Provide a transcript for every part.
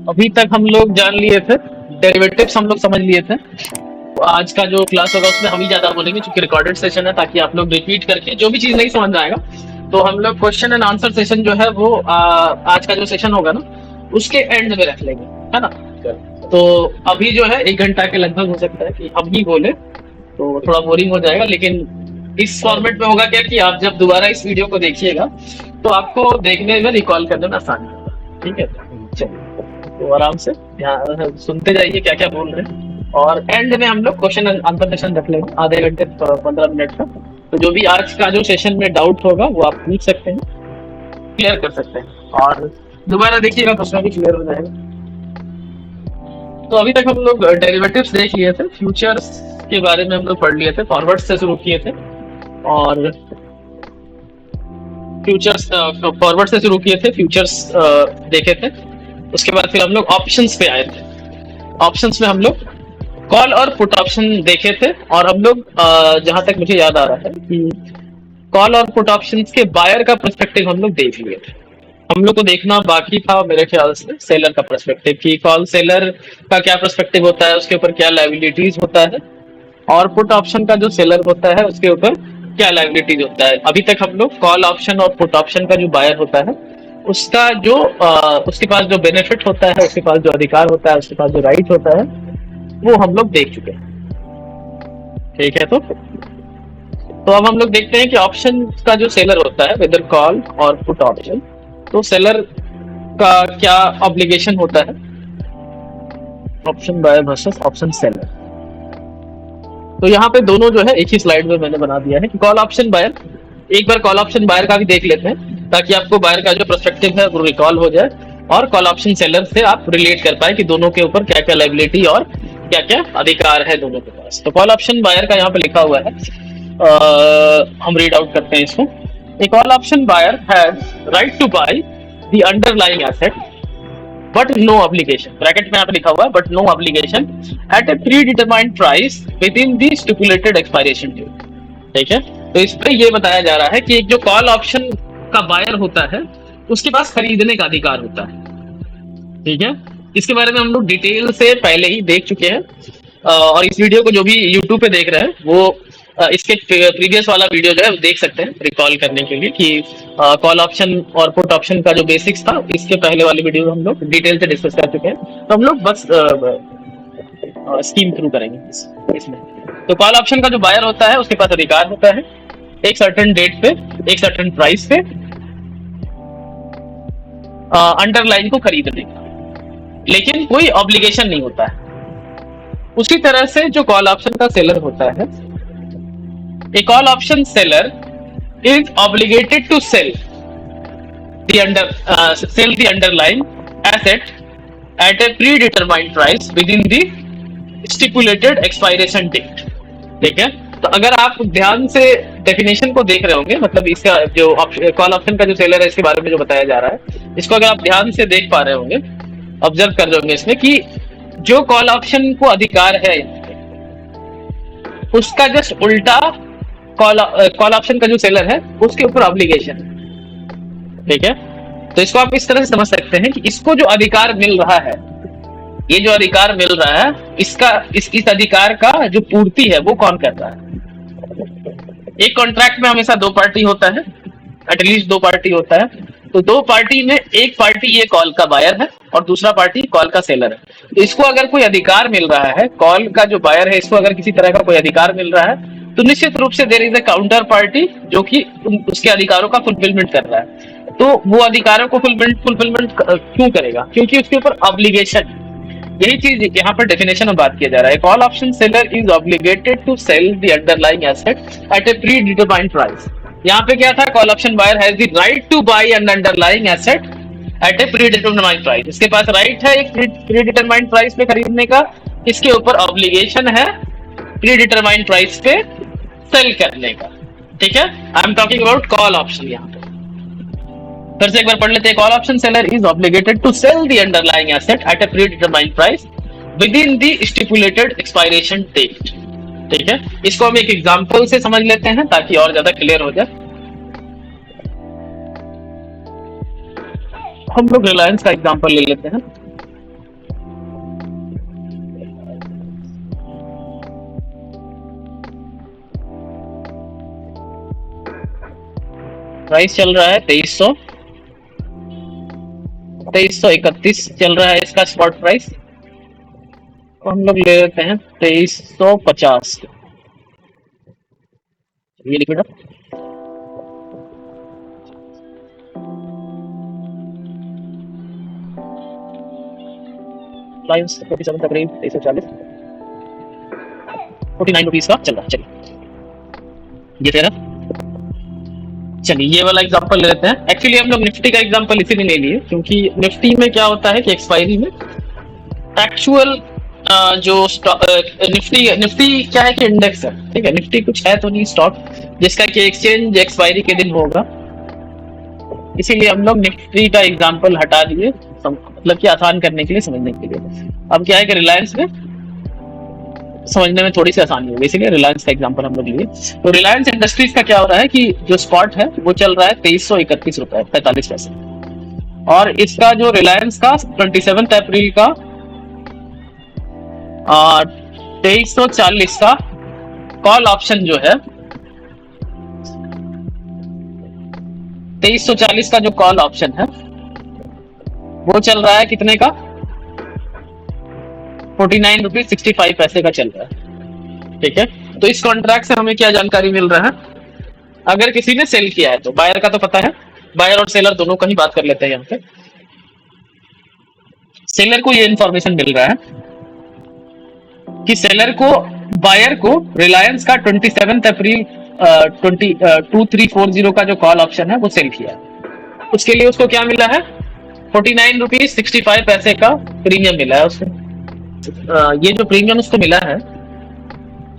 अभी तक हम लोग जान लिए थे, डेरिवेटिव्स हम लोग समझ लिए थे। तो आज का जो क्लास होगा उसमें हम ही ज्यादा बोलेंगे, क्योंकि रिकॉर्डेड सेशन है, ताकि आप लोग रिपीट करके जो भी चीज नहीं समझ में आएगा तो हम लोग क्वेश्चन एंड आंसर सेशन जो है वो आज का जो सेशन होगा ना उसके एंड में रख लेंगे, है ना। तो अभी जो है 1 घंटा के लगभग हो सकता है कि हम ही बोले, तो थोड़ा बोरिंग हो जाएगा। लेकिन इस फॉर्मेट में होगा क्या कि आप जब दोबारा इस वीडियो को देखिएगा तो आपको देखने में, रिकॉल करने में आसानी होगा। ठीक है, चलिए तो आराम से ध्यान सुनते जाइए क्या क्या बोल रहे हैं, और एंड में हम लोग क्वेश्चन आंसर सेशन रख लेंगे आधे घंटे 15 मिनट का। तो जो भी आज का जो सेशन में डाउट होगा वो आप पूछ सकते हैं, क्लियर कर सकते हैं, और दोबारा देखिएगा तो उसमें भी क्लियर हो जाएगा। तो अभी तक हम लोग डेरिवेटिव्स देख लिए थे, फ्यूचर्स के बारे में हम लोग पढ़ लिए थे, फॉरवर्ड से शुरू किए थे, और फ्यूचर्स फॉरवर्ड से शुरू किए थे, फ्यूचर्स देखे थे। उसके बाद फिर हम लोग ऑप्शंस पे आए थे। ऑप्शंस में हम लोग कॉल और पुट ऑप्शन देखे थे, और हम लोग जहां तक मुझे याद आ रहा है कि कॉल और पुट ऑप्शंस के बायर का पर्सपेक्टिव हम लोग देख लिए थे। हम लोग को देखना बाकी था मेरे ख्याल से सेलर का पर्सपेक्टिव, कि कॉल सेलर का क्या पर्सपेक्टिव होता है, उसके ऊपर क्या लायबिलिटीज होता है, और पुट ऑप्शन का जो सेलर होता है उसके ऊपर क्या लायबिलिटीज होता है। अभी तक हम लोग कॉल ऑप्शन और पुट ऑप्शन का जो बायर होता है उसका जो उसके पास जो बेनिफिट होता है, उसके पास जो अधिकार होता है, उसके पास जो राइट होता है, वो हम लोग देख चुके हैं। ठीक है, तो अब हम लोग देखते हैं कि ऑप्शन का जो सेलर होता है, वेदर कॉल और पुट ऑप्शन, तो सेलर का क्या ऑब्लिगेशन होता है, option buyer versus option seller. तो यहाँ पे दोनों जो है एक ही स्लाइड में मैंने बना दिया है कि कॉल ऑप्शन बायर, एक बार कॉल ऑप्शन बायर का भी देख लेते हैं ताकि आपको बायर का जो पर्सपेक्टिव है वो रिकॉल हो जाए, और कॉल ऑप्शन सेलर से आप रिलेट कर पाए कि दोनों के ऊपर क्या क्या लायबिलिटी और क्या क्या अधिकार है दोनों के पास। तो कॉल ऑप्शन बायर का यहाँ पे लिखा हुआ है, हम रीड आउट करते हैं इसको। A call option buyer has right to buy the underlying asset but no obligation, bracket में यहाँ पे लिखा हुआ है but no obligation at a predetermined price within the stipulated expiration date। ठीक है, तो इस पे ये बताया जा रहा है कि एक जो कॉल ऑप्शन का बायर होता है उसके पास खरीदने का अधिकार होता है। ठीक है, इसके बारे में हम लोग डिटेल से पहले ही देख चुके हैं, और इस वीडियो को जो भी यूट्यूब पे देख रहे हैं वो इसके प्रीवियस वाला वीडियो जो है देख सकते हैं रिकॉल करने के लिए कि कॉल ऑप्शन और पुट ऑप्शन का जो बेसिक्स था इसके पहले वाले वीडियो में हम लोग डिटेल से डिस्कस कर चुके हैं। तो हम लोग बस स्कीम थ्रू करेंगे इसमें। तो कॉल ऑप्शन का जो बायर होता है उसके पास अधिकार होता है एक सर्टेन डेट पे, एक सर्टेन प्राइस पे अंडरलाइन को खरीदने का, लेकिन कोई ऑब्लिगेशन नहीं होता है। उसी तरह से जो कॉल ऑप्शन का सेलर होता है, a call option seller is obligated to sell the underlying asset at a predetermined price within the stipulated expiration date। ठीक है, तो अगर आप ध्यान से डेफिनेशन को देख रहे होंगे, मतलब इसका जो कॉल ऑप्शन का जो सेलर है इसके बारे में जो बताया जा रहा है, इसको अगर आप ध्यान से देख पा रहे होंगे, ऑब्जर्व कर रहे होंगे इसमें कि जो कॉल ऑप्शन को अधिकार है उसका जस्ट उल्टा कॉल ऑप्शन का जो सेलर है उसके ऊपर ऑब्लिगेशन है। ठीक है, तो इसको आप इस तरह से समझ सकते हैं कि इसको जो अधिकार मिल रहा है, ये जो अधिकार मिल रहा है, इसका इस अधिकार का जो पूर्ति है वो कौन कर रहा है। एक कॉन्ट्रैक्ट में हमेशा दो पार्टी होता है, एटलीस्ट दो पार्टी होता है। तो दो पार्टी में एक पार्टी ये कॉल का बायर है और दूसरा पार्टी कॉल का सेलर है। तो इसको अगर कोई अधिकार मिल रहा है, कॉल का जो बायर है इसको अगर किसी तरह का कोई अधिकार मिल रहा है, तो निश्चित रूप से there is a counter party जो कि उसके अधिकारों का फुलफिलमेंट कर रहा है। तो वो अधिकारों को फुलफिलमेंट क्यों करेगा, क्योंकि उसके ऊपर ऑब्लिगेशन। यही चीज यहाँ पर डेफिनेशन में बात किया जा रहा है। Call option seller is obligated to sell the underlying asset at a predetermined price. यहाँ पे क्या था, call option buyer has the right to buy an underlying asset at a predetermined price. इसके पास right है एक pre determined price पे खरीदने का, इसके ऊपर ऑब्लिगेशन है प्री डिटरमाइंड प्राइस पे सेल करने का। ठीक है, I am talking about call option. यहाँ पे फिर से एक बार पढ़ लेते हैं। Call option seller is obligated to sell the underlying asset at a predetermined price within the stipulated expiration date. ठीक है, इसको हम एक एग्जांपल से समझ लेते हैं ताकि और ज्यादा क्लियर हो जाए। हम लोग रिलायंस का एग्जांपल ले लेते हैं। प्राइस चल रहा है 2331 चल रहा है इसका स्पॉट प्राइस। तो हम लोग ले लेते हैं 2350। ये लिखिए लाइन्स 47 का करीब 2340 49 रुपीज का चल रहा है। चलिए ये तेरा, चलिए ये वाला एग्जांपल ले लेते हैं। एक्चुअली हम लोग निफ्टी का एग्जांपल इसीलिए ले लिए क्योंकि निफ्टी में क्या होता है कि एक्सपायरी में एक्चुअल जो निफ्टी क्या है कि इंडेक्स है, ठीक है। निफ्टी कुछ है तो नहीं स्टॉक जिसका कि एक्सचेंज एक्सपायरी के दिन होगा, इसीलिए हम लोग निफ्टी का एग्जांपल हटा दिए, मतलब कि आसान करने के लिए, समझने के लिए। अब क्या है कि रिलायंस में समझने में थोड़ी सी आसानी होगी, इसीलिए रिलायंस का एग्जांपल हम लोग लिए। तो रिलायंस इंडस्ट्रीज का क्या हो रहा है कि जो स्पॉट है वो चल रहा है 2331 रुपए 45 पैसे, और इसका जो रिलायंस का 27 अप्रैल का 2340 का कॉल ऑप्शन जो है, 2340 का जो कॉल ऑप्शन है वो चल रहा है कितने का, 49 रुपीज 65 पैसे का चल रहा है, ठीक है। तो इस कॉन्ट्रैक्ट से हमें क्या जानकारी मिल रहा है, अगर किसी ने सेल किया है तो बायर का तो पता है, बायर और सेलर दोनों का ही बात कर लेते हैं यहाँ पे। सेलर को ये इंफॉर्मेशन मिल रहा है कि सेलर को, बायर को रिलायंस का 27 अप्रैल 2340 का जो कॉल ऑप्शन है वो सेल किया है। उसके लिए उसको क्या मिला है, 49 रुपीज 65 पैसे का प्रीमियम मिला है उसको। ये जो प्रीमियम उसको मिला है,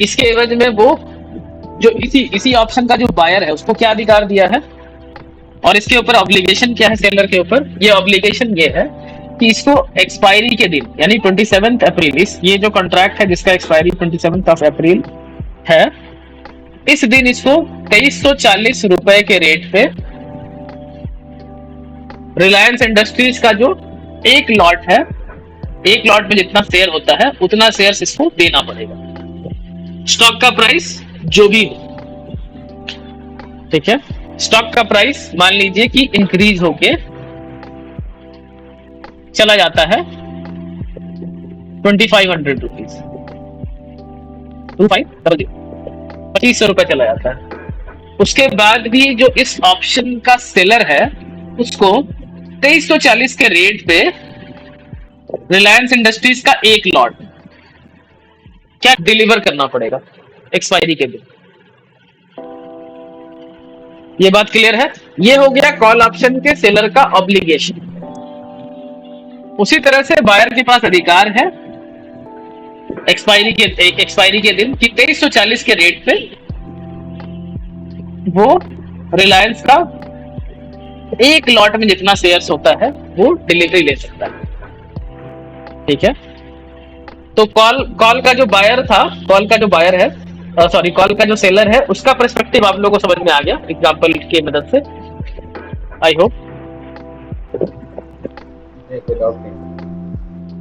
इसके एवज में वो जो इसी ऑप्शन का जो बायर है उसको क्या अधिकार दिया है, और इसके ऊपर ऑब्लिगेशन क्या है सेलर के ऊपर, ये ऑब्लिगेशन ये है कि इसको एक्सपायरी के दिन यानी 27 अप्रैल, ये जो कॉन्ट्रैक्ट है जिसका एक्सपायरी 27 अप्रैल है, इस दिन इसको 2340 रुपए के रेट पे रिलायंस इंडस्ट्रीज का जो एक लॉट है, एक लॉट में जितना शेयर होता है उतना शेयर इसको देना पड़ेगा। स्टॉक का प्राइस जो भी हो, ठीक है। स्टॉक का प्राइस मान लीजिए कि इंक्रीज होके चला जाता है 2500 रुपीज, 2500 रुपए चला जाता है। उसके बाद भी जो इस ऑप्शन का सेलर है उसको 2340 के रेट पे रिलायंस इंडस्ट्रीज का एक लॉट क्या डिलीवर करना पड़ेगा एक्सपायरी के दिन। ये बात क्लियर है, ये हो गया कॉल ऑप्शन के सेलर का ऑब्लिगेशन। उसी तरह से बायर के पास अधिकार है एक्सपायरी के दिन कि 2340 के रेट पे वो रिलायंस का एक लॉट में जितना शेयर्स होता है वो डिलीवरी ले सकता है, ठीक है। तो कॉल का जो बायर था, कॉल का जो बायर है, सॉरी कॉल का जो सेलर है, उसका पर्सपेक्टिव आप लोगों को समझ में आ गया एग्जांपल की मदद से, आई होप,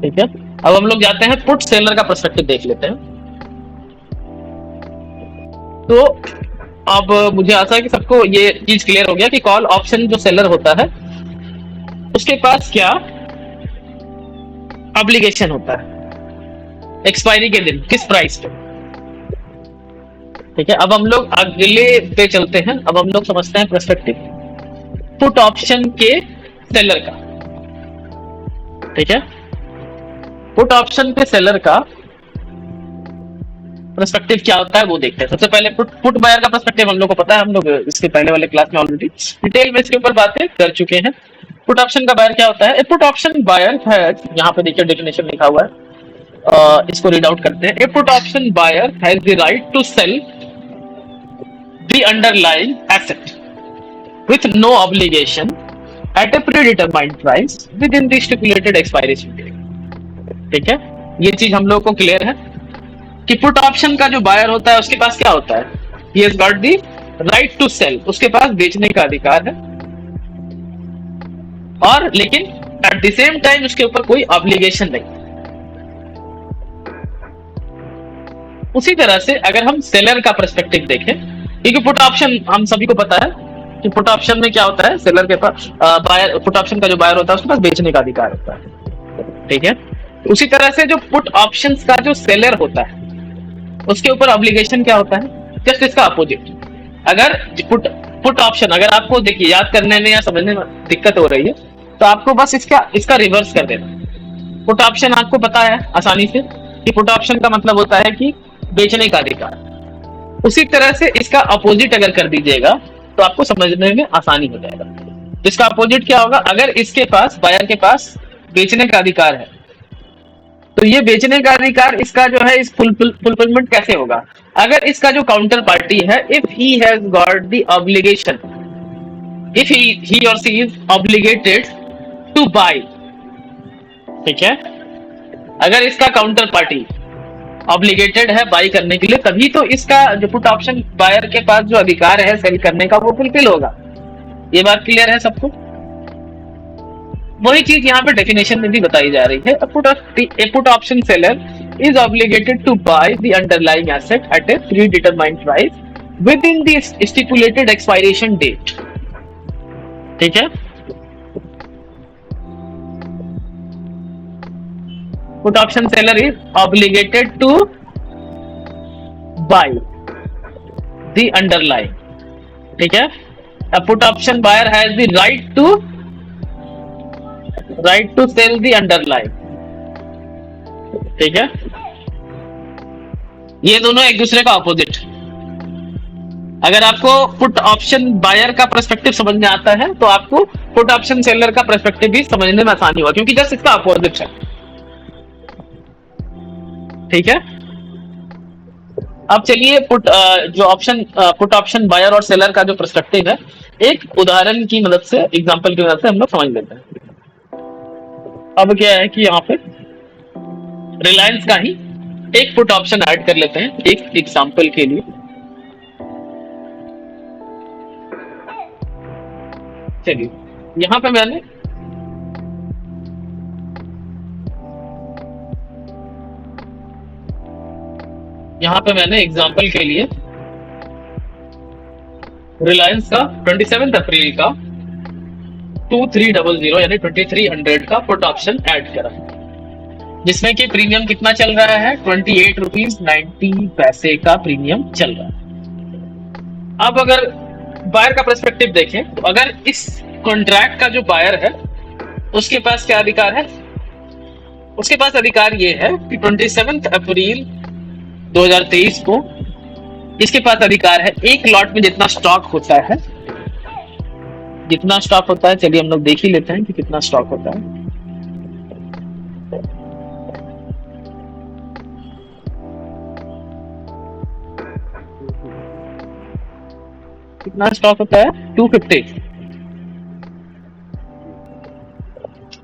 ठीक है। अब हम लोग जाते हैं पुट सेलर का पर्सपेक्टिव देख लेते हैं। तो अब मुझे आशा है कि सबको ये चीज क्लियर हो गया कि कॉल ऑप्शन जो सेलर होता है उसके पास क्या ऑब्लिगेशन होता है एक्सपायरी के दिन, किस प्राइस पे, ठीक है। अब हम लोग अगले पे चलते हैं। अब हम लोग समझते हैं पर्सपेक्टिव पुट ऑप्शन के सेलर का, ठीक है। पुट ऑप्शन के सेलर का पर्सपेक्टिव क्या होता है वो देखते हैं। सबसे पहले पुट बायर का पर्सपेक्टिव हम लोग को पता है, हम लोग इसके पहले वाले क्लास में ऑलरेडी डिटेल में इसके ऊपर बातें कर चुके हैं। पुट ऑप्शन का बायर क्या होता है, ए पुट ऑप्शन बायर है, यहाँ पे देखिए डेफिनेशन लिखा हुआ है, इसको रीड आउट करते हैं। A put option buyer has the right to sell the underlying asset with no obligation at a predetermined price within the stipulated expiry period, ठीक है। ये चीज हम लोग को क्लियर है कि पुट ऑप्शन का जो बायर होता है उसके पास क्या होता है, he has got the right to sell, उसके पास बेचने का अधिकार है, और लेकिन एट द सेम टाइम उसके ऊपर कोई ऑब्लिगेशन नहीं। उसी तरह से अगर हम सेलर का पर्सपेक्टिव देखें, क्योंकि पुट ऑप्शन हम सभी को पता है कि पुट ऑप्शन में क्या होता है, सेलर के पास बायर, पुट ऑप्शन का जो बायर होता है उसके पास बेचने का अधिकार होता है, ठीक है। उसी तरह से जो पुट ऑप्शंस का जो सेलर होता है उसके ऊपर ऑब्लिगेशन क्या होता है, जस्ट इसका अपोजिट। अगर पुट पुट ऑप्शन, अगर आपको देखिए याद करने में या समझने में दिक्कत हो रही है तो आपको बस इसका रिवर्स कर देना। पुट ऑप्शन आपको पता है आसानी से कि पुट ऑप्शन का मतलब होता है कि बेचने का अधिकार। उसी तरह से इसका अपोजिट अगर कर दीजिएगा तो आपको समझने में आसानी हो जाएगा। इसका अपोजिट क्या होगा, अगर इसके पास, बायर के पास बेचने का अधिकार है तो ये बेचने का अधिकार इसका जो है इस फुलफिलमेंट कैसे होगा, अगर इसका जो काउंटर पार्टी है, if he has got the obligation, if he और सी इज ऑब्लिगेटेड टू बाय, ठीक है, अगर इसका काउंटर पार्टी ऑब्लिगेटेड है बाई करने के लिए, तभी तो इसका जो पुट ऑप्शन बायर के पास जो अधिकार है सेल करने का वो फुलफिल होगा। ये बात क्लियर है सबको? वही चीज यहाँ पे डेफिनेशन में भी बताई जा रही है। A put option seller is obligated to buy the underlying asset at a predetermined price within the stipulated expiration date, ठीक है। Put option seller is obligated to buy the underlying, ठीक है। A put option buyer has the right to sell the underlying, ठीक है। ये दोनों एक दूसरे का ऑपोजिट। अगर आपको पुट ऑप्शन बायर का पर्सपेक्टिव समझ में आता है तो आपको पुट ऑप्शन सेलर का पर्सपेक्टिव भी समझने में आसानी होगा, क्योंकि जस्ट इसका ऑपोजिट है, ठीक है। अब चलिए पुट ऑप्शन बायर और सेलर का जो पर्सपेक्टिव है एक उदाहरण की मदद से, एग्जांपल की मदद से हम लोग समझ लेते हैं। अब क्या है कि यहाँ पे रिलायंस का ही एक पुट ऑप्शन ऐड कर लेते हैं एक एग्जांपल के लिए। चलिए यहाँ पे मैंने एग्जांपल के लिए रिलायंस का 27 अप्रैल का 2300 यानी 2300 का पुट ऑप्शन ऐड करा, जिसमें कि प्रीमियम कितना चल रहा है, 28 रुपीज 90 पैसे का प्रीमियम चल रहा है। अब अगर बायर का पर्सपेक्टिव देखें तो अगर इस कॉन्ट्रैक्ट का जो बायर है उसके पास क्या अधिकार है, उसके पास अधिकार ये है कि 27 अप्रैल 2023 को इसके पास अधिकार है एक लॉट में जितना स्टॉक होता है, चलिए हम लोग देख ही लेते हैं कि कितना स्टॉक होता है। कितना स्टॉक होता है, 250,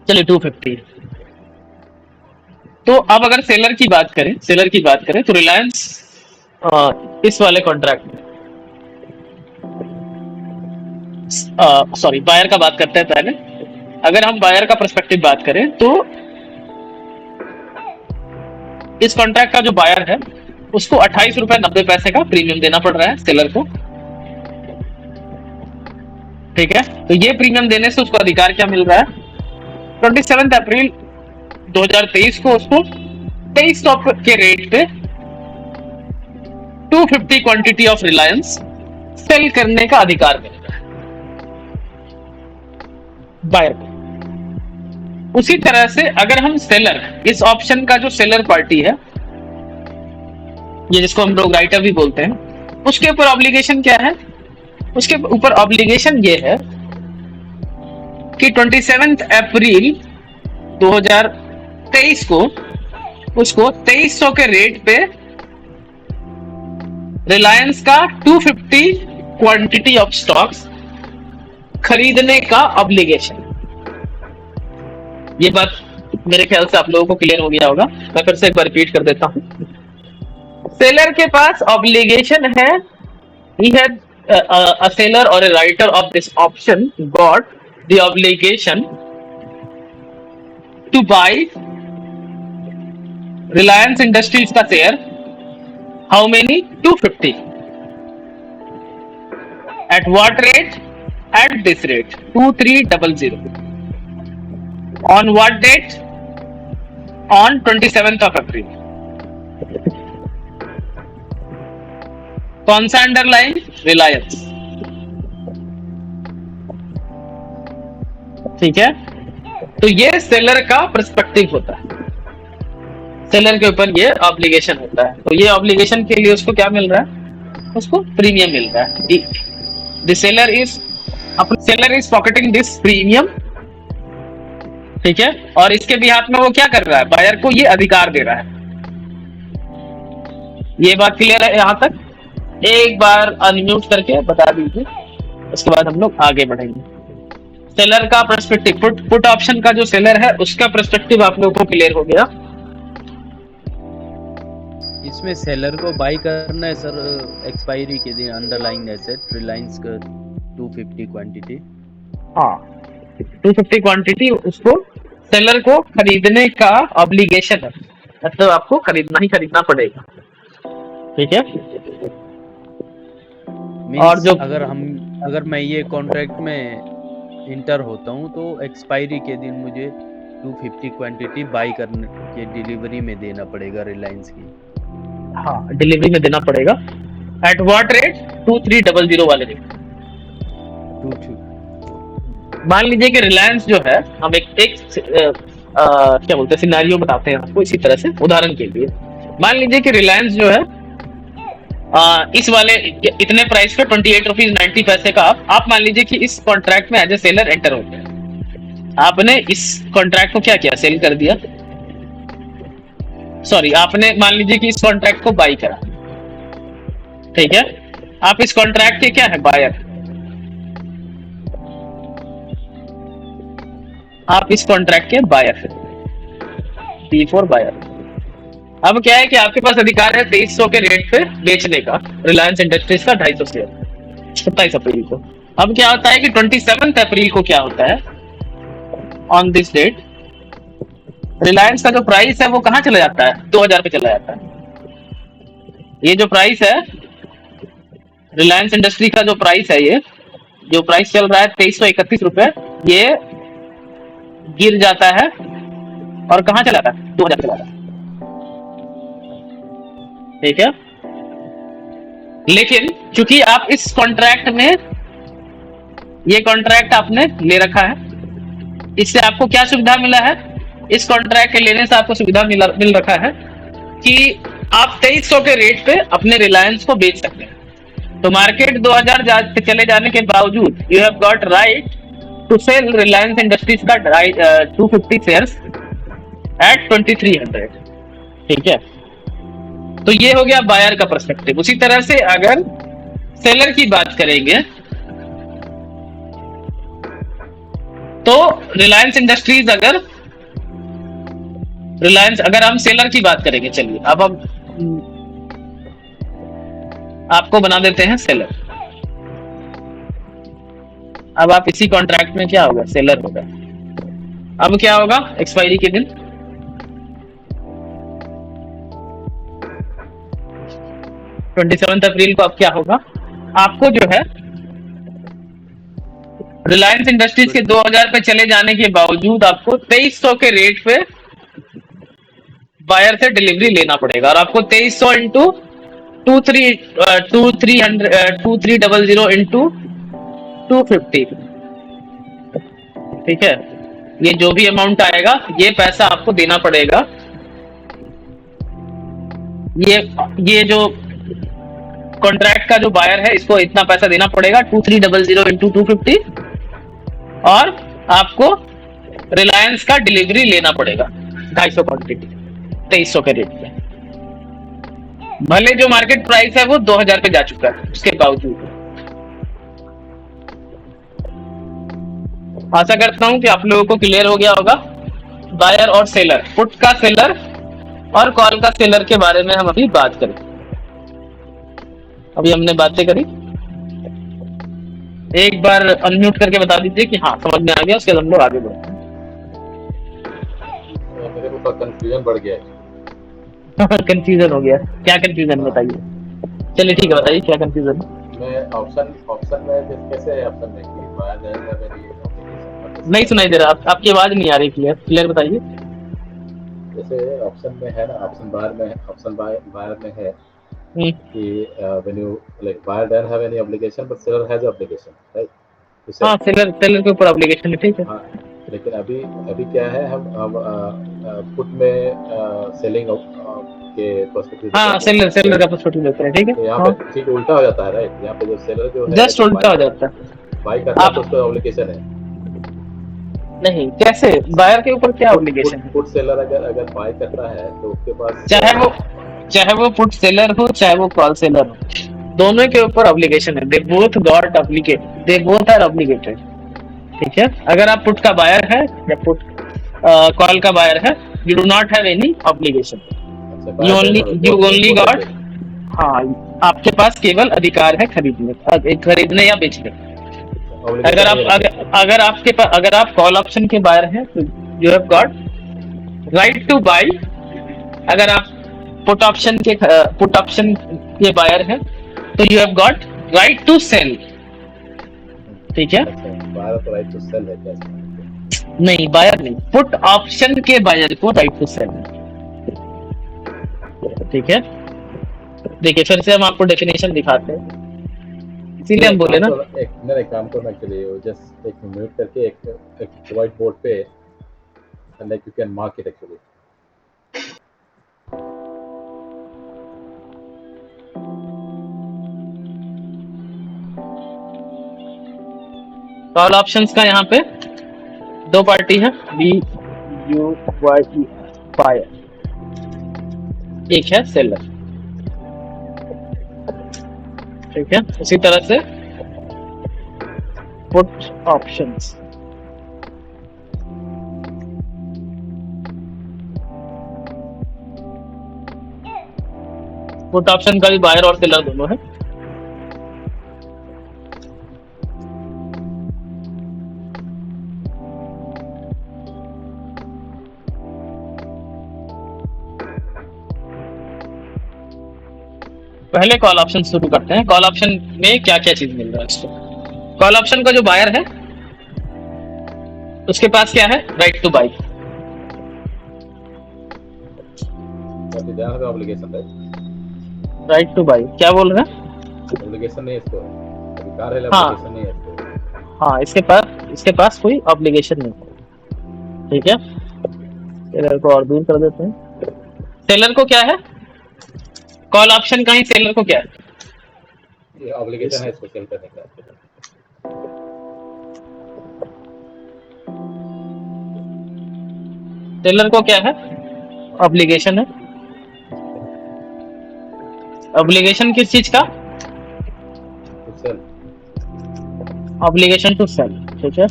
चलिए 250। तो अब अगर सेलर की बात करें तो रिलायंस इस वाले कॉन्ट्रैक्ट में, सॉरी बायर का बात करते हैं पहले। अगर हम बायर का पर्सपेक्टिव बात करें तो इस कॉन्ट्रैक्ट का जो बायर है उसको 28 रुपए 90 पैसे का प्रीमियम देना पड़ रहा है सेलर को, ठीक है। तो ये प्रीमियम देने से उसको अधिकार क्या मिल रहा है, 27 अप्रैल 2023 को उसको 2300 के रेट पे 250 क्वांटिटी ऑफ रिलायंस सेल करने का अधिकार मिल रहा है बायर को। उसी तरह से अगर हम सेलर, इस ऑप्शन का जो सेलर पार्टी है, ये जिसको हम लोग राइटर भी बोलते हैं, उसके ऊपर ऑब्लिगेशन क्या है, उसके ऊपर ऑब्लिगेशन ये है कि 27 अप्रैल 2023 को उसको 2300 के रेट पे रिलायंस का 250 क्वांटिटी ऑफ स्टॉक्स खरीदने का ऑब्लिगेशन। ये बात मेरे ख्याल से आप लोगों को क्लियर हो गया होगा, मैं फिर से एक बार रिपीट कर देता हूं। सेलर के पास ऑब्लिगेशन है, he had a seller or a writer of this option got the obligation to buy Reliance Industries का share, how many, 250, at what rate, at this rate 2300 on what date? On 27th of April. कौन सा underline? Reliance. ठीक है, तो ये seller का perspective होता है, सेलर के ऊपर ये ऑब्लिगेशन होता है। तो ये ऑब्लिगेशन के लिए उसको क्या मिल रहा है? उसको प्रीमियम मिल रहा है। The seller is pocketing this premium. ठीक है, और इसके बिहाफ में वो क्या कर रहा है? बायर को ये अधिकार दे रहा है। ये बात क्लियर है यहां तक? एक बार अनम्यूट करके बता दीजिए, उसके बाद हम लोग आगे बढ़ेंगे। सेलर का पर्सपेक्टिव, पुट ऑप्शन का जो सेलर है उसका पर्सपेक्टिव आप लोगों को क्लियर हो गया। इसमें सेलर को बाई करना है सर एक्सपायरी के दिन अंडरलाइंग एसेट रिलायंस का 250 क्वांटिटी। हाँ, 250 क्वांटिटी उसको सेलर को खरीदने का ऑब्लिगेशन है, मतलब आपको खरीदना पड़ेगा। ठीक है, और जो अगर मैं ये कॉन्ट्रैक्ट में इंटर होता हूँ तो एक्सपायरी के दिन मुझे 250 क्वांटिटी बाई करने के डिलीवरी में देना पड़ेगा रिलायंस की। हाँ, डिलीवरी में देना पड़ेगा। At what rate? 2300 वाले रेट। मान लीजिए कि रिलायंस जो है, हम एक क्या बोलते हैं, सिनेरियो बताते हैं आपको इसी तरह से उदाहरण के लिए। मान लीजिए कि रिलायंस जो है इस वाले इतने प्राइस पे 28 रुपीज 90 पैसे का आप मान लीजिए कि इस कॉन्ट्रैक्ट में एज ए सेलर एंटर हो गया। आपने इस कॉन्ट्रैक्ट को क्या किया? सेल कर दिया। सॉरी, आपने मान लीजिए कि इस कॉन्ट्रैक्ट को बाई करा। ठीक है, आप इस कॉन्ट्रैक्ट के क्या है? बायर। आप इस कॉन्ट्रैक्ट के बायर, P4 बायर। अब क्या है कि आपके पास अधिकार है 2300 के रेट पे बेचने का रिलायंस इंडस्ट्रीज का 250 शेयर 27 अप्रैल को। अब क्या होता है कि 27 अप्रैल को क्या होता है? ऑन दिस डेट रिलायंस का जो प्राइस है वो कहाँ चला जाता है? 2000 पे चला जाता है। ये जो प्राइस है रिलायंस इंडस्ट्री का, जो प्राइस है, ये जो प्राइस चल रहा है 2331 रुपए, ये गिर जाता है और कहाँ चला जाता है? 2000 चला जाता है। ठीक है, लेकिन चूंकि आप इस कॉन्ट्रैक्ट में, ये कॉन्ट्रैक्ट आपने ले रखा है, इससे आपको क्या सुविधा मिला है? इस कॉन्ट्रैक्ट के लेने से आपको सुविधा मिल रखा है कि आप 2300 के रेट पे अपने रिलायंस को बेच सकते हैं। तो मार्केट 2000 पे चले जाने के बावजूद you have got right to sell Reliance Industries का 250 शेयर्स एट 2300। ठीक है, तो ये हो गया बायर का पर्सपेक्टिव। उसी तरह से अगर सेलर की बात करेंगे तो रिलायंस इंडस्ट्रीज, अगर हम सेलर की बात करेंगे, चलिए अब हम आपको बना देते हैं सेलर। अब आप इसी कॉन्ट्रैक्ट में क्या होगा? सेलर होगा। अब क्या होगा? एक्सपायरी के दिन 27 अप्रैल को अब क्या होगा? आपको जो है रिलायंस इंडस्ट्रीज के 2000 पे चले जाने के बावजूद आपको 2300 के रेट पे बायर से डिलीवरी लेना पड़ेगा, और आपको 2300 इंटू 2300 इंटू 250। ठीक है, ये जो भी अमाउंट आएगा ये पैसा आपको देना पड़ेगा। ये जो कॉन्ट्रैक्ट का जो बायर है इसको इतना पैसा देना पड़ेगा 2300 इंटू 250, और आपको रिलायंस का डिलीवरी लेना पड़ेगा 250 क्वांटिटी 2300 के रेट पे। भले जो मार्केट प्राइस है वो 2000 पे जा चुका है, उसके बावजूद। आशा करता हूं कि आप लोगों को क्लियर हो गया होगा बायर और सेलर, पुट का सेलर और कॉल का सेलर के बारे में हम अभी बात करें। अभी हमने बातें करी, एक बार अनम्यूट करके बता दीजिए कि हाँ समझ में आ गया, उसके बाद हम लोग आगे बढ़ते हैं। मेरे को कंफ्यूजन बढ़ गया है। कंफ्यूजन हो गया? क्या कंफ्यूजन बताइए? चलिए ठीक है, बताइए क्या कंफ्यूजन है। मैं ऑप्शन में कैसे है ऑप्शन में buyer doesn't have any obligation, but नहीं सुनाई दे रहा, आपकी आवाज नहीं आ रही क्लियर बताइए। जैसे ऑप्शन में है ना, ऑप्शन बायर में है हम्म, कि when you like buyer doesn't have any obligation but seller has obligation, right? तो हाँ सेलर के ऊपर ऑब्लिगेशन है, ठीक है। हाँ, लेकिन अभी क्या है, हम पुट में सेलिंग के पर्सपेक्टिव हाँ सेलर का पर्सपेक्टिव लेते हैं, ठीक है। तो यहाँ हाँ, पे ठीक उल्टा हो जाता है, राइट? यहाँ पे जो सेलर जो है जस्ट उल्टा हो जाता है। बाई करता है आप तो उसका ऑब्लिगेशन है। नहीं, कैसे बायर के ऊपर क्या ऑब्लिगेशन है? पुट सेलर अगर बाई करता है तो उसके पास चाहे वो पुट सेलर हो चाहे वो कॉल सेलर हो, दोनों के ऊपर ऑब्लिगेशन है। They both got obligate, they both are obligated, ठीक है। अगर आप पुट का बायर है या पुट कॉल का बायर है, you do not have any obligation, you only got, हाँ आपके पास केवल अधिकार है खरीदने या बेचने। अगर आप कॉल ऑप्शन के बायर हैं तो you have got right to buy. अगर आप पुट ऑप्शन के बायर हैं तो you have got right to sell, ठीक है। राइट टू सेल है क्या? नहीं, बायर नहीं, पुट ऑप्शन के बायर को राइट टू सेल, ठीक है। देखिए फिर से हम आपको डेफिनेशन दिखाते हैं, इसीलिए हम बोले ना। एक काम करना के लिए जस्ट एक म्यूट करके एक व्हाइट बोर्ड पे like you can mark it actually. Call options का यहाँ पे दो पार्टी है, BUYE बायर, एक है सेलर, ठीक है। उसी तरह से पुट ऑप्शंस, पुट ऑप्शन का भी बायर और सेलर दोनों है। पहले कॉल ऑप्शन शुरू करते हैं। कॉल ऑप्शन में क्या क्या चीज मिल रहा है इसको? कॉल ऑप्शन का जो बायर है उसके पास क्या है? Right to by. Right to by क्या बोल रहे हैं? ऑब्लिगेशन नहीं है इसको, अधिकार है, हाँ। ऑब्लिगेशन नहीं है इसको। हाँ, इसके पास कोई ऑब्लिगेशन नहीं, ठीक है। सेलर को और दूर कर देते हैं। सेलर को क्या है? कॉल ऑप्शन का ही सेलर को क्या है? ये ऑब्लिगेशन है इसको सेल करने का। सेलर को क्या है? ऑब्लिगेशन है। ऑब्लिगेशन किस चीज का? To sell. Obligation to sell, ठीक है।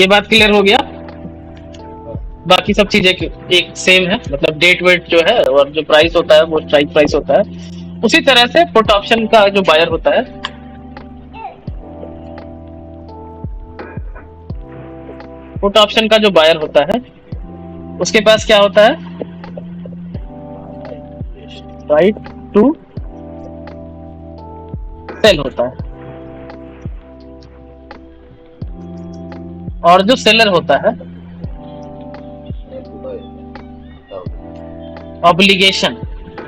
ये बात क्लियर हो गया। बाकी सब चीजें एक सेम है, मतलब डेट वेट जो है और जो प्राइस होता है वो स्ट्राइक प्राइस होता है। उसी तरह से पुट ऑप्शन का जो बायर होता है, पुट ऑप्शन का जो बायर होता है उसके पास क्या होता है? राइट टू सेल होता है। और जो सेलर होता है ऑब्लिगेशन,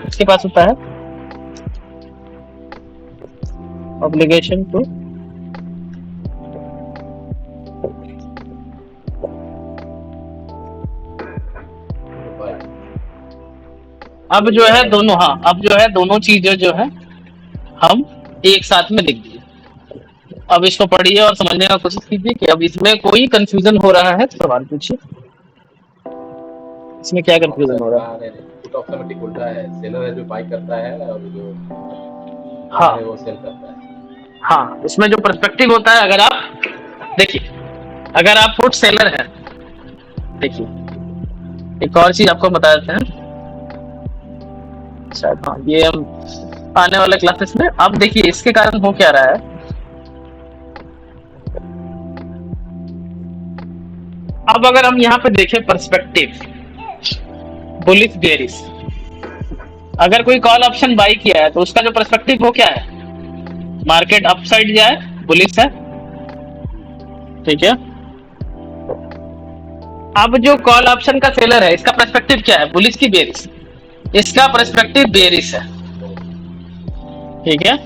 उसके पास होता है ऑब्लिगेशन टू अब जो है दोनों, हाँ अब जो है दोनों चीजें जो है हम एक साथ में लिख दिए। अब इसको पढ़िए और समझने का कोशिश कीजिए कि अब इसमें कोई कंफ्यूजन हो रहा है तो सवाल पूछिए, इसमें क्या कंफ्यूजन हो रहा है? पुट ऑटोमेटिक उल्टा है, सेलर है जो बाई करता है और जो हाँ है वो सेल करता है। हाँ, इसमें जो पर्सपेक्टिव होता है, अगर आप देखिए, अगर आप पुट सेलर है, देखिए एक और चीज आपको बता देते हैं शायद, हाँ ये हम आने वाले क्लासेस में। अब देखिए इसके कारण हो क्या रहा है, अब अगर हम यहाँ पे देखें पर्सपेक्टिव बुलिश बेयरिश, अगर कोई कॉल ऑप्शन बाई किया है तो उसका जो पर्सपेक्टिव वो क्या है? मार्केट अपसाइड जाए, बुलिश है, ठीक है। अब जो कॉल ऑप्शन का सेलर है, इसका पर्सपेक्टिव क्या है, बुलिश की बेरिश? इसका पर्सपेक्टिव बेरिश है, ठीक है।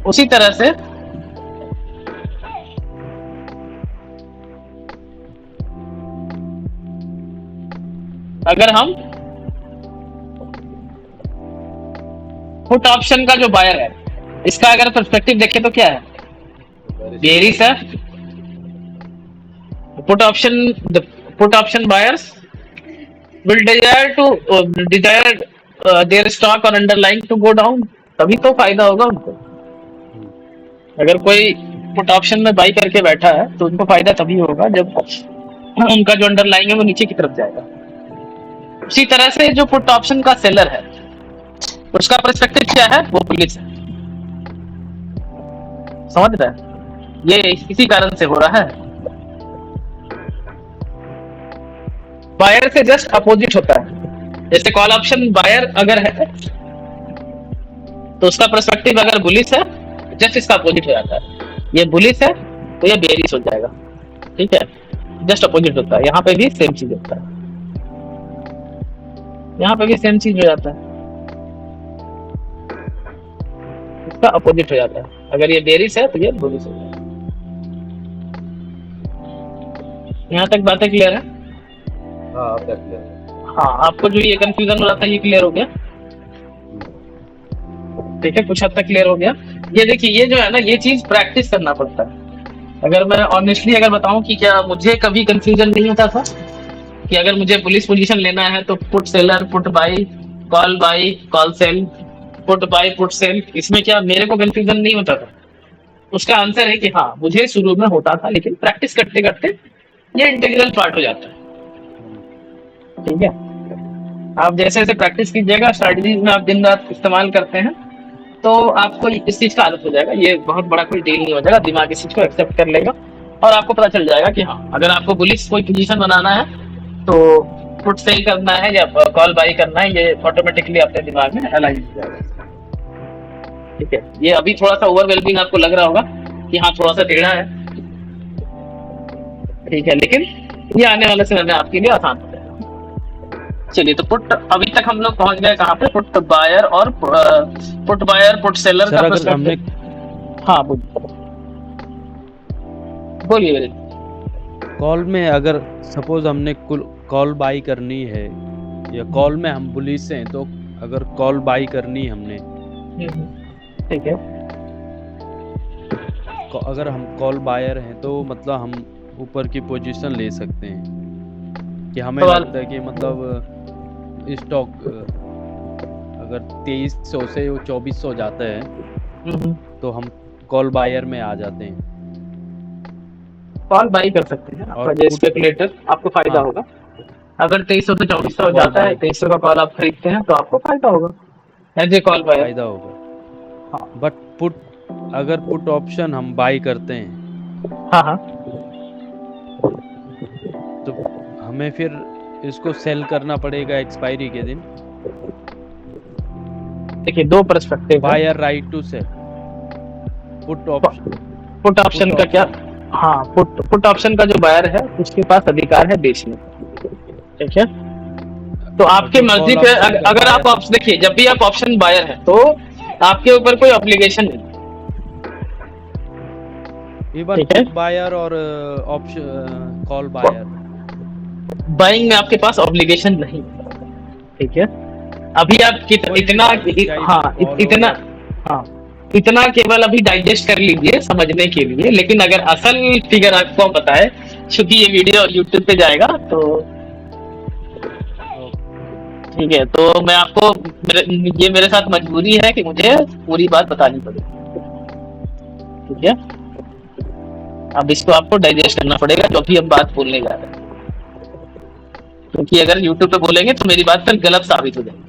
उसी तरह से अगर हम पुट ऑप्शन का जो बायर है, इसका अगर पर्सपेक्टिव देखें तो क्या है, बेरिश है। Put option buyers will desire their stock or underlying to go down, तभी तो फायदा होगा उनको। अगर कोई पुट ऑप्शन में बाई करके बैठा है तो उनको फायदा तभी होगा जब उनका जो अंडरलाइंग है वो नीचे की तरफ जाएगा। उसी तरह से जो पुट ऑप्शन का सेलर है, उसका पर्सपेक्टिव क्या है, वो बुलिश है। समझ रहे हैं? ये इसी कारण से हो रहा है। बायर से जस्ट अपोजिट होता है। जैसे कॉल ऑप्शन बायर अगर है तो उसका पर्सपेक्टिव अगर बुलिश है, जस्ट इसका अपोजिट हो जाता है। ये बुलिश है तो ये बेरिश हो जाएगा, ठीक है, जस्ट अपोजिट होता है। यहाँ पे भी सेम चीज होता है, यहाँ पे भी सेम चीज हो जाता है, इसका अपोजिट हो जाता है। अगर ये बेरिश है तो ये बुलिश हो जाएगा। यहाँ तक बातें क्लियर है? हाँ, अब तक क्लियर है। हाँ, आपको जो ये कंफ्यूजन हो रहा था ये क्लियर हो गया, ठीक है, कुछ हद तक क्लियर हो गया। ये देखिए, ये जो है ना, ये चीज प्रैक्टिस करना पड़ता है। अगर मैं ऑनेस्टली अगर बताऊं कि क्या मुझे कभी कंफ्यूजन नहीं होता था कि अगर मुझे पुलिस पोजीशन लेना है तो put seller, put by, call sell, put by, put sell, इसमें क्या मेरे को कंफ्यूजन नहीं होता था? उसका आंसर है कि हाँ, मुझे शुरू में होता था, लेकिन प्रैक्टिस करते करते ये इंटीग्रल पार्ट हो जाता है, ठीक है। आप जैसे जैसे प्रैक्टिस कीजिएगा, स्ट्रैटेजीज में आप दिन रात इस्तेमाल करते हैं, तो आपको इस चीज का आदत हो जाएगा। ये बहुत बड़ा कोई डील नहीं हो जाएगा, दिमाग इस चीज को एक्सेप्ट कर लेगा और आपको पता चल जाएगा कि हाँ, अगर आपको बुलिश कोई पोजीशन बनाना है तो पुट सेल करना है या कॉल बाई करना है, ये ऑटोमेटिकली अपने दिमाग में अलाइन हो जाएगा, ठीक है। ये अभी थोड़ा सा ओवरवेलमिंग आपको लग रहा होगा कि हाँ, थोड़ा सा टेढ़ा है, ठीक है, लेकिन ये आने वाले समय में आपके लिए आसान हो जाएगा। चलिए, तो पुट अभी तक हम लोग पहुंच गए कहाँ पे, पुट बायर और पुट सेलर का पर्सपेक्टिव। हाँ, बोलिए मेरे। कॉल में अगर सपोज हमने कॉल बाई करनी है या कॉल में हम बुलिश हैं, तो अगर कॉल बाई करनी हमने, ठीक है, अगर हम कॉल बायर हैं तो मतलब हम ऊपर की पोजीशन ले सकते हैं कि हमें लगता है कि मतलब स्टॉक अगर 2300 से 2400 जाता है तो हम कॉल बायर में आ जाते हैं, कॉल बाई कर सकते हैं। आपका जो स्पेकुलेटर, आपको फायदा होगा। अगर 2300 से 2400 जाता है, 2300 का कॉल आप खरीदते हैं तो आपको फायदा होगा, एज ए कॉल बायर फायदा होगा। हाँ, बट अगर पुट ऑप्शन हम बाई करते हैं, हाँ, तो हमें फिर इसको सेल करना पड़ेगा एक्सपायरी के दिन। देखिए, दो perspective, buyer right to sell. Put option का क्या, हाँ, पुट ऑप्शन का जो बायर है उसके पास अधिकार है बेचने, ठीक है। तो आपके मर्जी पे अगर आप ऑप्शन देखिए, जब भी आप ऑप्शन बायर है तो आपके ऊपर कोई ऑब्लिगेशन नहीं, इवन बायर और ऑप्शन कॉल बायर, बाइंग में आपके पास ऑब्लिगेशन नहीं, ठीक है। अभी आप इतना केवल अभी डाइजेस्ट कर लीजिए समझने के लिए, लेकिन अगर असल फिगर आपको पता है, क्योंकि ये वीडियो यूट्यूब पे जाएगा तो ठीक है, तो मैं आपको ये मेरे साथ मजबूरी है कि मुझे पूरी बात बतानी पड़ेगी, ठीक है। अब इसको आपको डाइजेस्ट करना पड़ेगा जो भी हम बात बोलने जा रहे हैं, क्योंकि अगर यूट्यूब पे बोलेंगे तो मेरी बात पर गलत साबित हो जाएगी,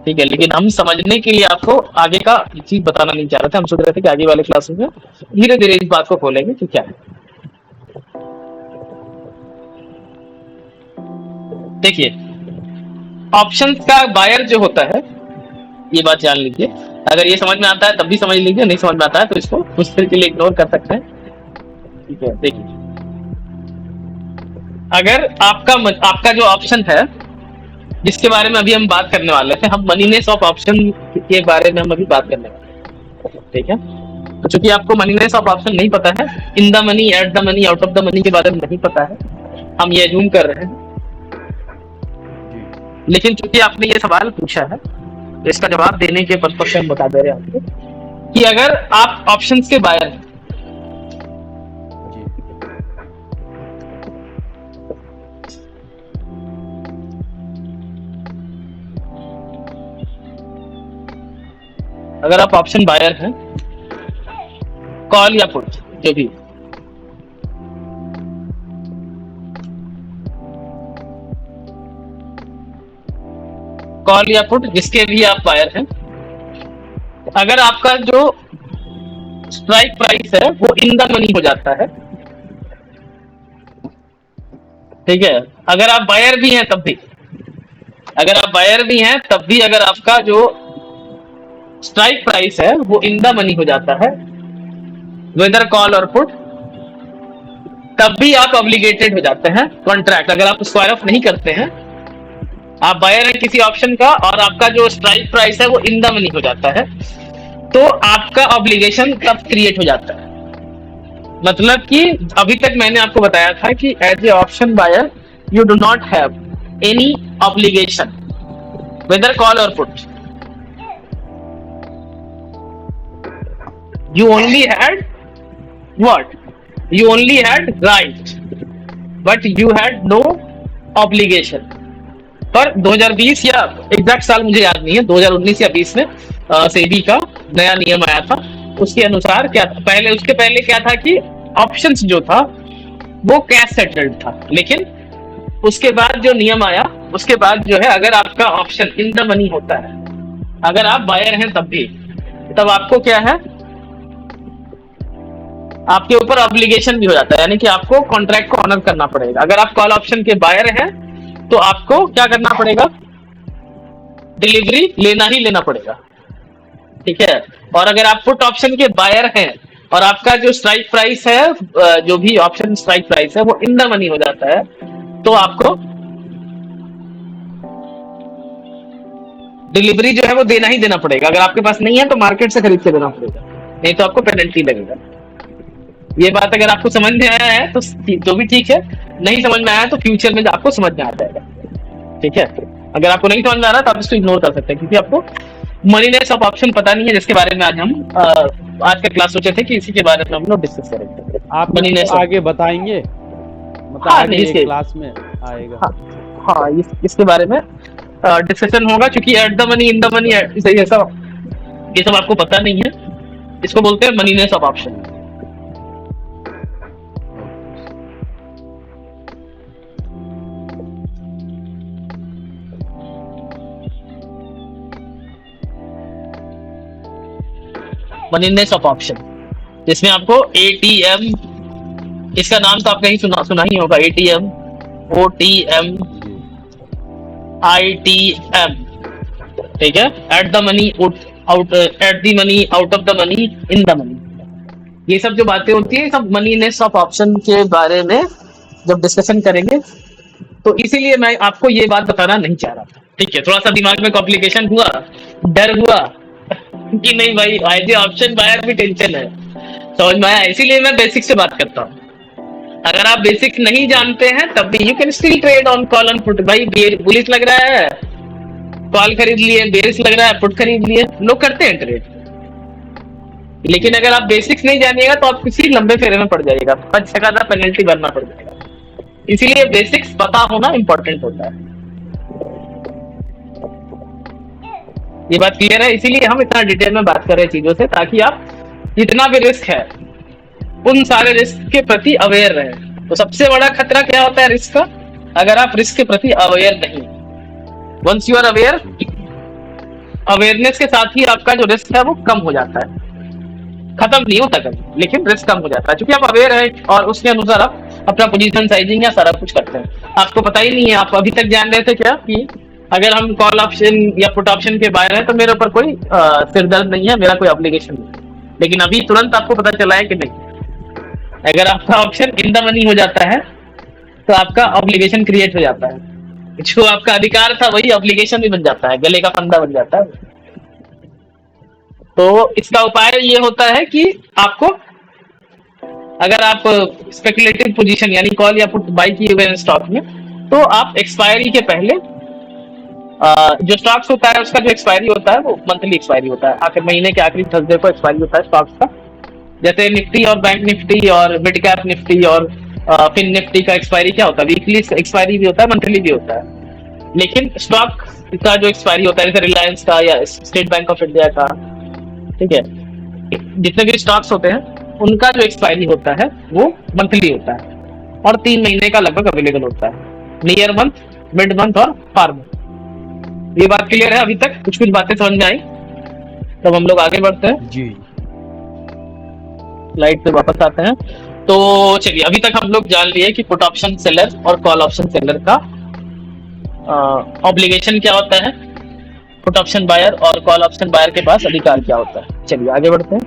ठीक है। लेकिन हम समझने के लिए आपको आगे का चीज बताना नहीं चाह रहे थे, हम सोच रहे थे कि आगे वाले क्लास में धीरे धीरे इस बात को खोलेंगे कि क्या है। देखिए, ऑप्शंस का बायर जो होता है, ये बात जान लीजिए, अगर ये समझ में आता है तब भी समझ लीजिए, नहीं समझ में आता है तो इसको कुछ देर के लिए इग्नोर कर सकते हैं। ठीक है, देखिए अगर आपका जो ऑप्शन है जिसके बारे में अभी हम बात करने वाले थे, हम मनीनेस ऑफ ऑप्शन के बारे में हम अभी बात करने वाले हैं। ठीक है, तो चूंकि आपको मनीनेस ऑफ ऑप्शन नहीं पता है, इन the money, at the money, out of the money के बारे में नहीं पता है, हम ये अज्यूम कर रहे हैं। लेकिन चूंकि आपने ये सवाल पूछा है तो इसका जवाब देने के पर्पज से हम बता दे रहे हैं आपको कि अगर आप ऑप्शंस के बायर हैं, अगर आप ऑप्शन बायर हैं, कॉल या पुट जो भी, कॉल या पुट जिसके भी आप बायर हैं, अगर आपका जो स्ट्राइक प्राइस है वो इन द मनी हो जाता है, ठीक है, अगर आप बायर भी हैं तब भी, अगर आप बायर भी हैं तब भी अगर आपका जो स्ट्राइक प्राइस है वो इन द मनी हो जाता है, वेदर कॉल और पुट, तब भी आप ऑब्लिगेटेड हो जाते हैं कॉन्ट्रैक्ट। अगर आप स्क्वायर ऑफ नहीं करते हैं, आप बायर हैं किसी ऑप्शन का और आपका जो स्ट्राइक प्राइस है वो इन द मनी हो जाता है, तो आपका ऑब्लिगेशन तब क्रिएट हो जाता है। मतलब कि अभी तक मैंने आपको बताया था कि as a option buyer you do not have any obligation whether call और put, you only had what? You only had right, but you had no obligation. पर 2020 या एग्जैक्ट साल मुझे याद नहीं है, 2019 या 20 में सेबी का नया नियम आया था, उसके अनुसार क्या था, पहले उसके पहले क्या था कि ऑप्शंस जो था वो कैश सेटल्ड था, लेकिन उसके बाद जो नियम आया उसके बाद जो है अगर आपका ऑप्शन इन द मनी होता है, अगर आप बायर हैं तब भी, तब आपको क्या है, आपके ऊपर ऑब्लिगेशन भी हो जाता है, यानी कि आपको कॉन्ट्रैक्ट को ऑनर करना पड़ेगा। अगर आप कॉल ऑप्शन के बायर हैं तो आपको क्या करना पड़ेगा, डिलीवरी लेना ही लेना पड़ेगा, ठीक है। और अगर आप पुट ऑप्शन के बायर हैं और आपका जो स्ट्राइक प्राइस है, जो भी ऑप्शन स्ट्राइक प्राइस है वो इन द मनी हो जाता है, तो आपको डिलीवरी जो है वो देना ही देना पड़ेगा। अगर आपके पास नहीं है तो मार्केट से खरीद के देना पड़ेगा, नहीं तो आपको पेनल्टी लगेगा। ये बात अगर आपको समझ में आया है तो भी ठीक है, नहीं समझ में आया तो फ्यूचर में आपको समझ में आ जाएगा, ठीक है। अगर आपको नहीं समझ में आ रहा तो आप इसको इग्नोर कर सकते हैं, क्योंकि आपको मनीनेस ऑफ ऑप्शन पता नहीं है, जिसके बारे में आज हम आज का क्लास सोचे थे कि इसी के बारे में हम लोग डिस्कस करेंगे। आप मनीनेस आगे बताएंगे, मतलब हाँ, आगे क्लास में आएगा। हाँ, इसके बारे में डिस्कशन होगा, क्योंकि eight the money, in the money, ये सब आपको पता नहीं है, इसको बोलते हैं मनीनेस ऑफ ऑप्शन। मनीनेस ऑफ ऑप्शन, जिसमें आपको एटीएम, इसका नाम तो आप कहीं सुना ही होगा, एटीएम, ओटीएम, आईटीएम, ठीक है, eight the money, out, eight the money, out of the money, in the money, ये सब जो बातें होती है सब मनीनेस ऑफ ऑप्शन के बारे में जब डिस्कशन करेंगे, तो इसीलिए मैं आपको ये बात बताना नहीं चाह रहा था, ठीक है। थोड़ा सा दिमाग में कॉम्प्लिकेशन हुआ, डर हुआ कि नहीं भाई आज ऑप्शन बायर भी टेंशन है, समझ में आया, इसीलिए मैं बेसिक से बात करता हूँ। अगर आप बेसिक नहीं जानते हैं तब भी you can still trade on call and put. भाई बुलिश लग रहा है, कॉल खरीद लिए, बेरिश लग रहा है, पुट खरीद लिए, लोग करते हैं ट्रेड। लेकिन अगर आप बेसिक्स नहीं जानिएगा तो आप किसी लंबे फेरे में पड़ जाएगा, 5 टका का पेनल्टी भरना पड़ जाएगा। इसीलिए बेसिक्स पता होना इंपॉर्टेंट होता है। ये बात क्लियर है, इसीलिए हम इतना डिटेल में बात कर रहे हैं चीजों से, ताकि आप जितना भी रिस्क है उन सारे रिस्क के प्रति अवेयर रहे। तो सबसे बड़ा खतरा क्या होता है रिस्क का, अगर आप रिस्क के प्रति अवेयर नहीं। Once you are aware, awareness के साथ ही आपका जो रिस्क है वो कम हो जाता है, खत्म नहीं होता कभी, लेकिन रिस्क कम हो जाता है, क्योंकि आप अवेयर हैं और उसके अनुसार आप अपना पोजीशन साइजिंग या सारा कुछ करते हैं। आपको पता ही नहीं है, आप अभी तक जान रहे थे क्या कि अगर हम कॉल ऑप्शन या पुट ऑप्शन के बायर हैं तो मेरे ऊपर कोई सिरदर्द नहीं है, मेरा कोई ऑब्लिगेशन नहीं है। लेकिन अभी तुरंत आपको पता चला है कि नहीं, अगर आपका ऑप्शन इन द मनी हो जाता है तो आपका ऑब्लिगेशन क्रिएट हो जाता है, जो आपका अधिकार था वही ऑब्लिगेशन भी बन जाता है, गले का फंदा बन जाता है। तो इसका उपाय ये होता है कि आपको, अगर आप स्पेकुलेटिव पोजीशन यानी कॉल या पुट बाई किए हुए हैं स्टॉक में, तो आप एक्सपायरी के पहले जो स्टॉक्स होता है उसका जो एक्सपायरी होता है वो मंथली एक्सपायरी होता है, आखिर महीने के आखिरी थर्सडे को एक्सपायरी होता है स्टॉक्स का। जैसे निफ्टी और बैंक निफ्टी और मिड कैप निफ्टी और फिन निफ्टी का एक्सपायरी क्या होता है, वीकली एक्सपायरी भी होता है, मंथली भी होता है। लेकिन स्टॉक का जो एक्सपायरी होता है जैसे रिलायंस का या स्टेट बैंक ऑफ इंडिया का, ठीक है, जितने भी स्टॉक्स होते हैं उनका जो एक्सपायरी होता है वो मंथली होता है और 3 महीने का लगभग अवेलेबल होता है, नियर मंथ, मिड मंथ और फार मंथ। ये बात क्लियर है? अभी तक कुछ बातें समझ में आई? तब हम लोग आगे बढ़ते हैं, जी स्लाइड पे वापस आते हैं। तो चलिए, अभी तक हम लोग जान लिए कि पुट ऑप्शन सेलर और कॉल ऑप्शन सेलर का ऑब्लिगेशन क्या होता है, पुट ऑप्शन बायर और कॉल ऑप्शन बायर के पास अधिकार क्या होता है। चलिए आगे बढ़ते हैं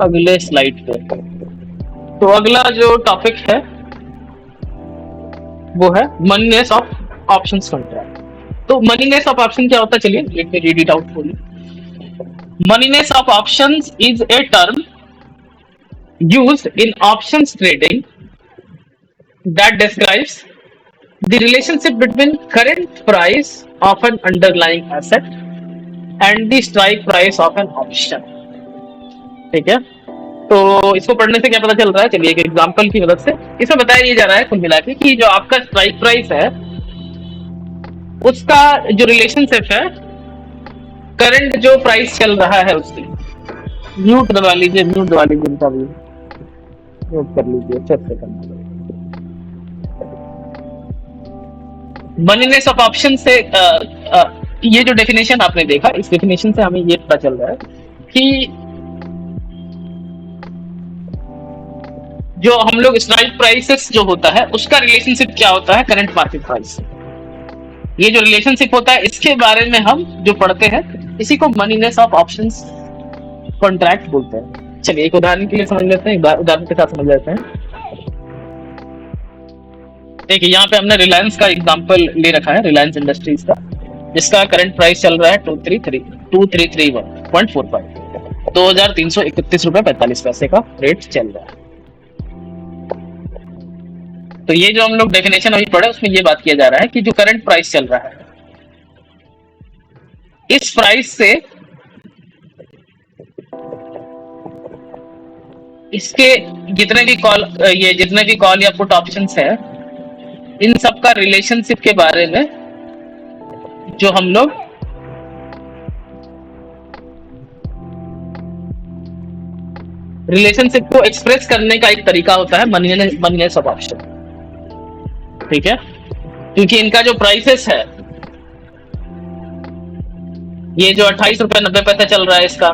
अगले स्लाइड पे। तो अगला जो टॉपिक है वो है मनीनेस ऑफ ऑप्शंस कॉन्ट्रैक्ट। तो मनीनेस ऑफ ऑप्शन क्या होता है, चलिए let me read it out for you. Moneyness of options is a term used in options trading that describes the relationship between current price of an underlying asset and the strike price of an option। ठीक है, तो इसको पढ़ने से क्या पता चल रहा है, चलिए एक एग्जांपल की मदद से इसमें बताया ये जा रहा है कुल मिला के कि जो आपका स्ट्राइक प्राइस है उसका जो रिलेशनशिप है करंट जो प्राइस चल रहा है उससे। म्यूट दबा लीजिए, म्यूट दबा लीजिए, इनका भी नोट कर लीजिए अच्छे से करना। मनीनेस ऑफ ऑप्शन से ये जो डेफिनेशन आपने देखा, इस डेफिनेशन से हमें ये पता चल रहा है कि जो हम लोग स्ट्राइक प्राइसेस जो होता है उसका रिलेशनशिप क्या होता है करंट मार्केट प्राइस से। ये जो रिलेशनशिप होता है इसके बारे में हम जो पढ़ते हैं इसी को मनीनेस ऑफ ऑप्शंस कॉन्ट्रैक्ट बोलते हैं। चलिए एक उदाहरण के लिए समझ लेते हैं, उदाहरण के साथ समझ लेते हैं। देखिए यहाँ पे हमने रिलायंस का एग्जांपल ले रखा है, रिलायंस इंडस्ट्रीज का, जिसका करंट प्राइस चल रहा है 2331.45, 2331 रुपए 45 पैसे का रेट चल रहा है। तो ये जो हम लोग डेफिनेशन अभी पढ़े उसमें ये बात किया जा रहा है कि जो करंट प्राइस चल रहा है इस प्राइस से इसके जितने भी कॉल या पुट ऑप्शंस है इन सब का रिलेशनशिप के बारे में जो हम लोग रिलेशनशिप को एक्सप्रेस करने का एक तरीका होता है मनीनेस ऑफ ऑप्शन। ठीक है, क्योंकि इनका जो प्राइसेस है ये जो 28 रुपए 90 पैसे चल रहा है इसका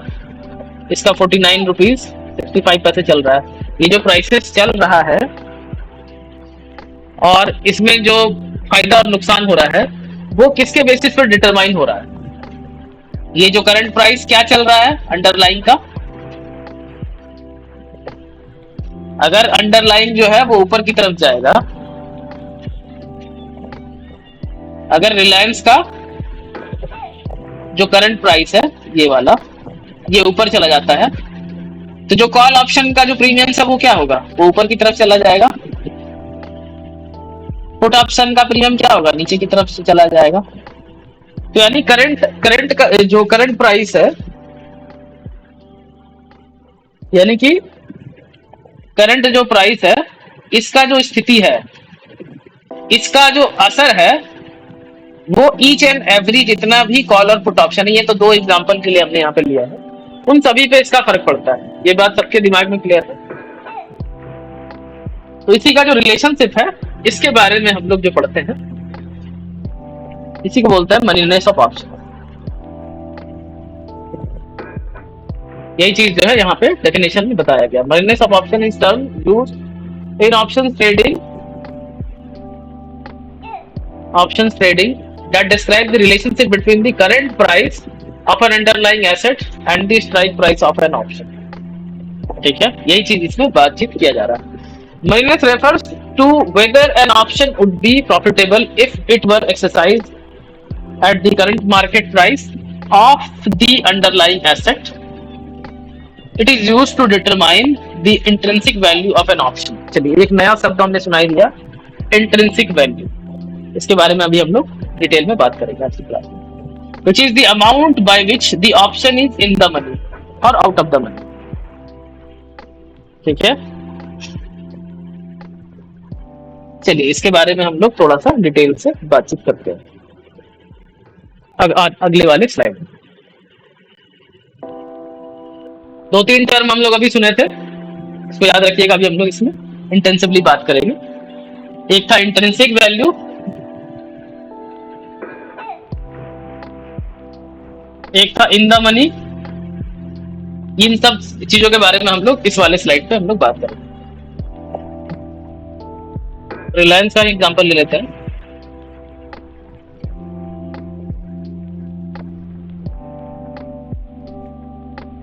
49 रुपीज 65 पैसे चल रहा है। ये जो प्राइसेस चल रहा है और इसमें जो फायदा और नुकसान हो रहा है वो किसके बेसिस पर डिटरमाइन हो रहा है। ये जो करंट प्राइस क्या चल रहा है अंडरलाइन का, अगर अंडरलाइन जो है वो ऊपर की तरफ जाएगा, अगर रिलायंस का जो करंट प्राइस है ये वाला ये ऊपर चला जाता है तो जो कॉल ऑप्शन का जो प्रीमियम है वो क्या होगा, वो ऊपर की तरफ चला जाएगा। पुट ऑप्शन का प्रीमियम क्या होगा, नीचे की तरफ से चला जाएगा। तो यानी करंट का जो करंट प्राइस है, यानी कि करंट जो प्राइस है इसका जो स्थिति है, इसका जो असर है वो ईच एंड एवरी जितना भी कॉल और पुट ऑप्शन है, ये तो 2 एग्जांपल के लिए हमने यहाँ पे लिया है, उन सभी पे इसका फर्क पड़ता है। ये बात सबके दिमाग में क्लियर है। तो इसी का जो रिलेशनशिप है इसके बारे में हम लोग जो पढ़ते हैं इसी को बोलते हैं मनीनेस ऑफ ऑप्शन। यही चीज जो है यहाँ पे डेफिनेशन में बताया गया। Moneyness of option is term used in option trading options trading that describe the relationship between the current price of an underlying asset and the strike price of an option. ठीक है, यही चीज इसमें बातचीत किया जा रहा है। Moneyness refers to whether an option would be profitable if it were exercised at the current market price of the underlying asset. It is used to determine the intrinsic value of an option. चलिए एक नया शब्द हमने सुनाई दिया, intrinsic value. इसके बारे में अभी हम लोग डिटेल में बात करेंगे आज की क्लास में। Which is the amount by which the option is in the money or out of the money. ठीक है, चलिए इसके बारे में हम लोग थोड़ा सा डिटेल से बातचीत करते हैं अगले वाले स्लाइड में। दो तीन टर्म हम लोग अभी सुने थे, इसको याद रखिएगा, अभी हम लोग इसमें इंटेंसिवली बात करेंगे। एक था इंट्रिंसिक वैल्यू, एक था इन द मनी। इन सब चीजों के बारे में हम लोग इस वाले स्लाइड पे हम लोग बात करेंगे। रिलायंस का एग्जांपल ले लेते हैं।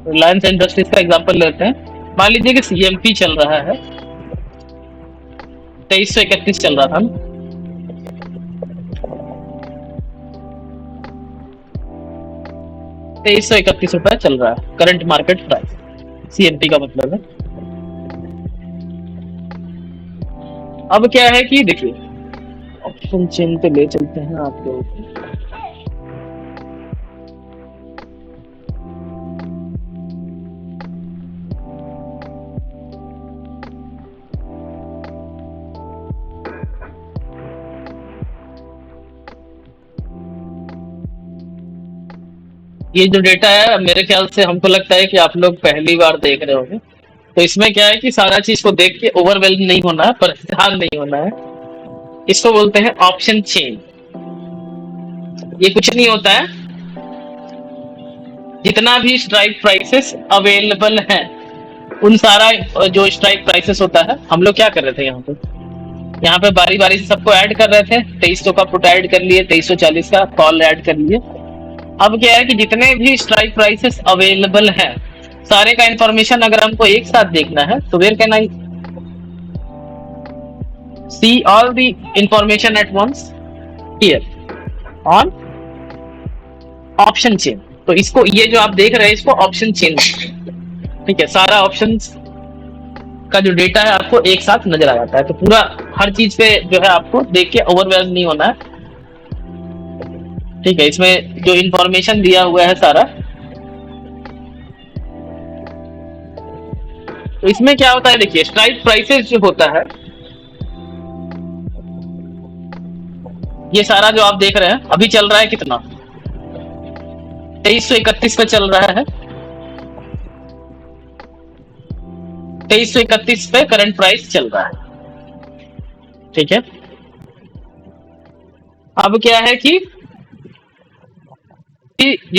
रिलायंस इंडस्ट्रीज का एग्जांपल लेते हैं। मान लीजिए कि सीएमपी चल रहा है 2331 चल रहा था, 2331 रुपए चल रहा है करंट मार्केट प्राइस, सीएमपी का मतलब है। अब क्या है कि देखिए ऑप्शन चेन पे ले चलते हैं आप लोगों को। ये जो डेटा है मेरे ख्याल से हमको लगता है कि आप लोग पहली बार देख रहे होंगे, तो इसमें क्या है कि सारा चीज को देख के ओवरवेल्म नहीं होना है, परेशान नहीं होना है। इसको बोलते हैं ऑप्शन चेन। ये कुछ नहीं होता है, जितना भी स्ट्राइक प्राइसेस अवेलेबल हैं उन सारा जो स्ट्राइक प्राइसेस होता है, हम लोग क्या कर रहे थे यहाँ पे बारी बारी से सबको ऐड कर रहे थे। 2300 का पुट ऐड कर लिए, 2340 का कॉल ऐड कर लिए। अब क्या है कि जितने भी स्ट्राइक प्राइसेस अवेलेबल हैं सारे का इंफॉर्मेशन अगर हमको एक साथ देखना है तो where can I see all the information at once? Here on option chain. तो इसको, ये जो आप देख रहे हैं इसको ऑप्शन चेन, ठीक है। सारा ऑप्शंस का जो डेटा है आपको एक साथ नजर आ जाता है, तो पूरा हर चीज पे जो है आपको देख के ओवरवेल्म नहीं होना है, ठीक है। इसमें जो इंफॉर्मेशन दिया हुआ है सारा, तो इसमें क्या होता है देखिए, स्ट्राइक प्राइसेस जो होता है ये सारा जो आप देख रहे हैं अभी चल रहा है कितना, 2331 पे चल रहा है। 2331 पे करंट प्राइस चल रहा है, ठीक है। अब क्या है कि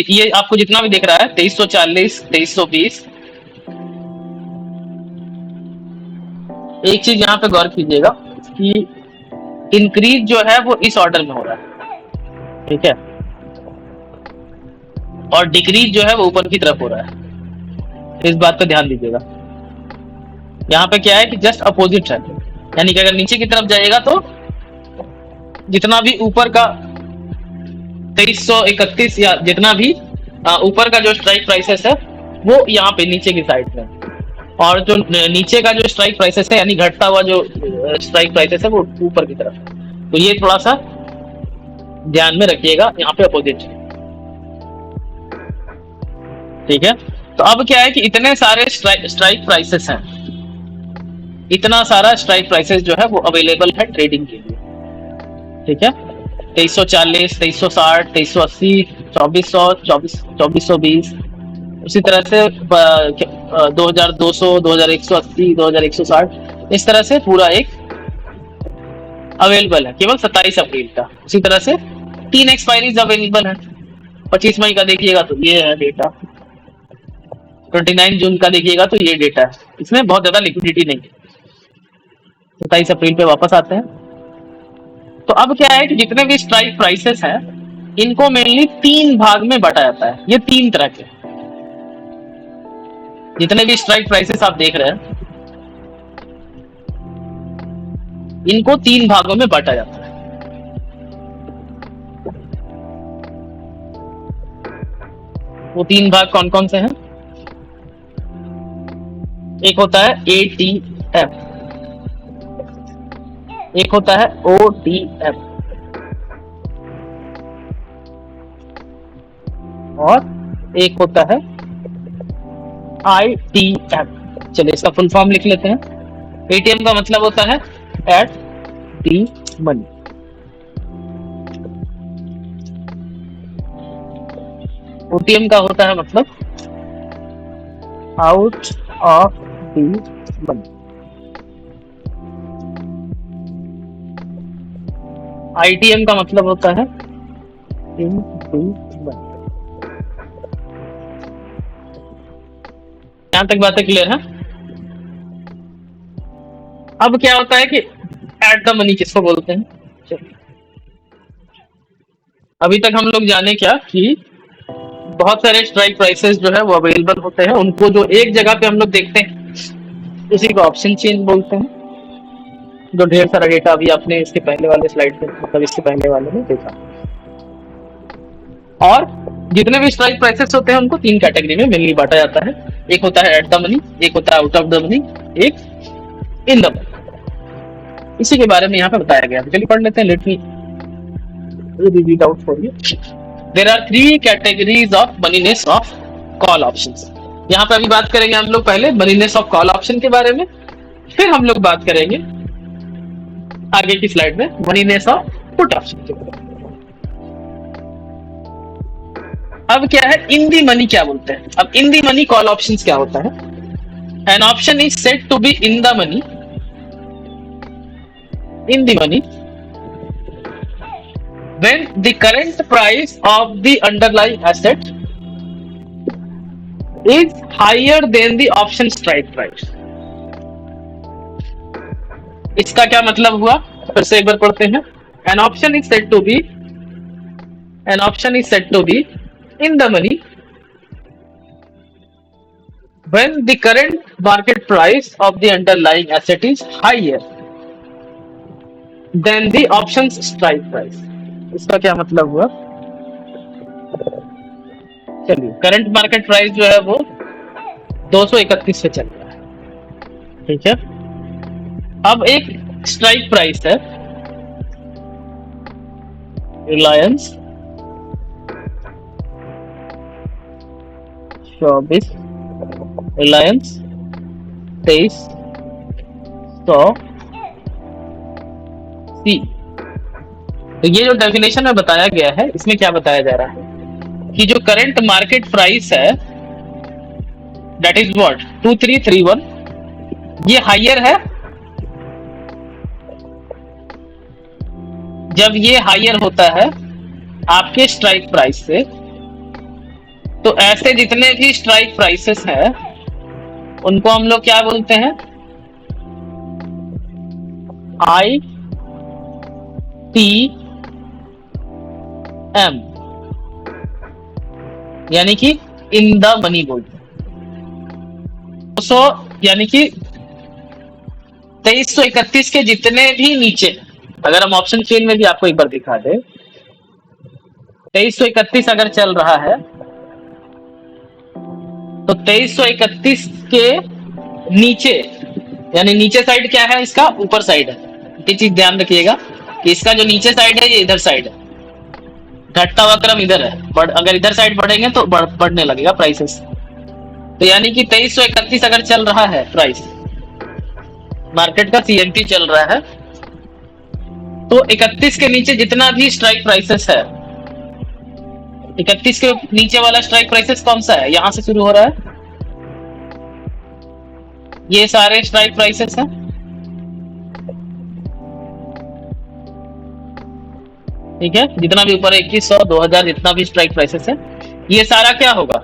ये आपको जितना भी दिख रहा है 2340, 2320, एक चीज यहाँ पे गौर कीजिएगा कि इंक्रीज जो है वो इस ऑर्डर में हो रहा है, ठीक है, और डिक्रीज जो है वो ऊपर की तरफ हो रहा है। इस बात पे ध्यान दीजिएगा। यहाँ पे क्या है कि जस्ट अपोजिट है, यानी कि अगर नीचे की तरफ जाएगा तो जितना भी ऊपर का 2331 या जितना भी ऊपर का जो स्ट्राइक प्राइसेस है वो यहाँ पे नीचे की साइड में, और जो नीचे का जो स्ट्राइक प्राइसेस है यानी घटता हुआ जो स्ट्राइक प्राइसेस है वो ऊपर की तरफ। तो ये थोड़ा सा ध्यान में रखिएगा, यहाँ पे अपोजिट, ठीक है। तो अब क्या है कि इतने सारे स्ट्राइक प्राइसेस हैं, इतना सारा स्ट्राइक प्राइसेस जो है वो अवेलेबल है ट्रेडिंग के लिए, ठीक है। 2340, 2360, 2380, 2400, 2420, उसी तरह से 2200, 2180, 2160, इस तरह से पूरा एक अवेलेबल है केवल 27 अप्रैल का। उसी तरह से 3 एक्सपायरीज अवेलेबल है। 25 मई का देखिएगा तो ये है डेटा, 29 जून का देखिएगा तो ये डेटा है। इसमें बहुत ज्यादा लिक्विडिटी नहीं है। 27 अप्रैल पे वापस आते हैं। तो अब क्या है कि जितने भी स्ट्राइक प्राइसेस हैं इनको मेनली 3 भाग में बांटा जाता है। ये 3 तरह के जितने भी स्ट्राइक प्राइसेस आप देख रहे हैं इनको 3 भागों में बांटा जाता है। वो 3 भाग कौन कौन से हैं? एक होता है ATM, एक होता है OTM और एक होता है ITM। चलिए इसका फुल फॉर्म लिख लेते हैं। ATM का मतलब होता है एट दी मनी, OTM का होता है मतलब out of the money, ITM का मतलब होता है इन दी मनी। यहां तक बातें क्लियर है? अब क्या होता है कि एट द मनी किसको बोलते हैं? चलिए अभी तक हम लोग जाने क्या कि बहुत सारे स्ट्राइक प्राइसेस जो है वो अवेलेबल होते हैं, उनको जो एक जगह पे हम लोग देखते हैं उसी को ऑप्शन चेन बोलते हैं। जो ढेर सारा डेटा अभी आपने इसके पहले वाले स्लाइड में मतलब इसके पहले वाले में देखा। और जितने भी स्ट्राइक प्राइसेस होते हैं उनको 3 कैटेगरी में मेनली बांटा जाता है। एक होता है एट द मनी, एक होता है आउट ऑफ द मनी, एक इन द मनी। इसी के बारे में यहाँ पे बताया गया है। चलिए पढ़ लेते हैं। Let me read out for you. There are 3 categories of moneyness of call options. यहाँ पे अभी बात करेंगे हम लोग पहले moneyness of call option के बारे में, फिर हम लोग बात करेंगे आगे की स्लाइड में moneyness of put option के बारे में। अब क्या है इन दी मनी क्या बोलते हैं? अब इन दी मनी कॉल ऑप्शंस क्या होता है? An option is said to be in the money, in the money when the current price of the underlying asset is higher than the option strike price. इसका क्या मतलब हुआ? फिर से एक बार पढ़ते हैं। An option is said to be in the money when the current market price of the underlying asset is higher than the options strike price. इसका क्या मतलब हुआ? चलिए करंट मार्केट प्राइस जो है वो 231 पे चल रहा है, ठीक है। अब एक स्ट्राइक प्राइस है रिलायंस 24, रिलायंस 2300 सी। तो ये जो डेफिनेशन में बताया गया है इसमें क्या बताया जा रहा है कि जो करंट मार्केट प्राइस है दैट इज व्हाट 2331, ये हायर है। जब ये हायर होता है आपके स्ट्राइक प्राइस से, तो ऐसे जितने भी स्ट्राइक प्राइसेस हैं उनको हम लोग क्या बोलते हैं? ITM, यानी कि इन द मनी बोलते हैं। 200 यानी कि 2331 के जितने भी नीचे, अगर हम ऑप्शन चेन में भी आपको एक बार दिखा दे, 2331 अगर चल रहा है तो 2331 के नीचे, यानी नीचे साइड क्या है इसका? ऊपर साइड है। ये चीज ध्यान रखिएगा कि इसका जो नीचे साइड है ये इधर साइड है, घटता हुआ क्रम इधर है, बट अगर इधर साइड बढ़ेंगे तो बढ़ने लगेगा प्राइसेस। तो यानी कि 2331 अगर चल रहा है प्राइस, मार्केट का CMT चल रहा है, तो 31 के नीचे जितना भी स्ट्राइक प्राइसेस है, 31 के नीचे वाला स्ट्राइक प्राइसेस कौन सा है? यहां से शुरू हो रहा है, ये सारे स्ट्राइक प्राइसेस हैं। ठीक है, जितना भी ऊपर 2100 2000 जितना भी स्ट्राइक प्राइसेस है, ये सारा क्या होगा?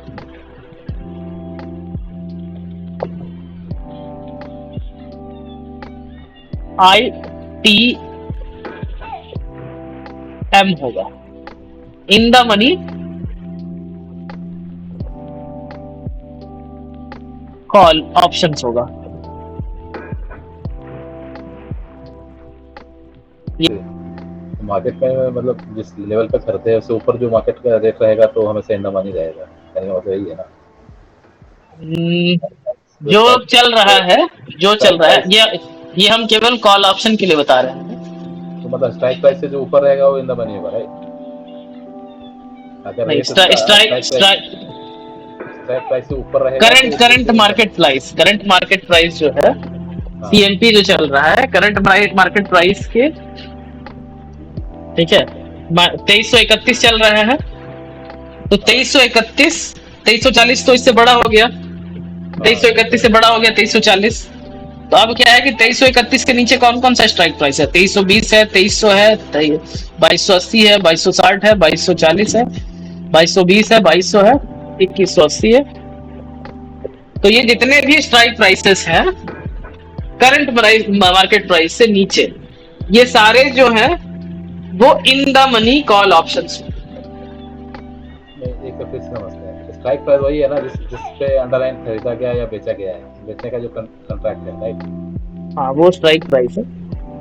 ITM एम होगा, इन द मनी कॉल ऑप्शंस होगा। मार्केट में मतलब जिस लेवल पे करते हैं उससे ऊपर जो मार्केट का रेट रहेगा तो हमेशा इन द मनी रहेगा, कहने का मतलब यही है ना। जो चल रहा है, जो चल रहा है, ये हम केवल कॉल ऑप्शन के लिए बता रहे हैं। तो मतलब स्ट्राइक प्राइस से जो ऊपर रहेगा वो इन द मनी होगा, राइट? अगर नहीं, रेट उसका स्ट्राइक प्राइस से ऊपर रहेगा करंट मार्केट प्राइस जो है, सीएमपी जो चल रहा है करंट मार्केट प्राइस के, ठीक है, 2331 चल रहा है, तो 2331 2340 तो इससे बड़ा हो गया, 2331 से बड़ा हो गया 2340। तो अब क्या है कि 2331 के नीचे कौन कौन सा स्ट्राइक प्राइस है? 2320 है, 2300 है, 2280 है, 2260 है, 2240 है, 2220 है, 2200 है, 2180 है। तो ये जितने भी स्ट्राइक प्राइसेस हैं करंट मार्केट प्राइस से नीचे, ये सारे जो है वो इन द मनी कॉल ऑप्शंस। एक तो फिर समझते हैं, स्ट्राइक प्राइस वही है ना जिस पे अंडरलाइन खरीदा गया या बेचा गया है, बेचने का जो कॉन्ट्रैक्ट है, राइट? हाँ, वो स्ट्राइक प्राइस है,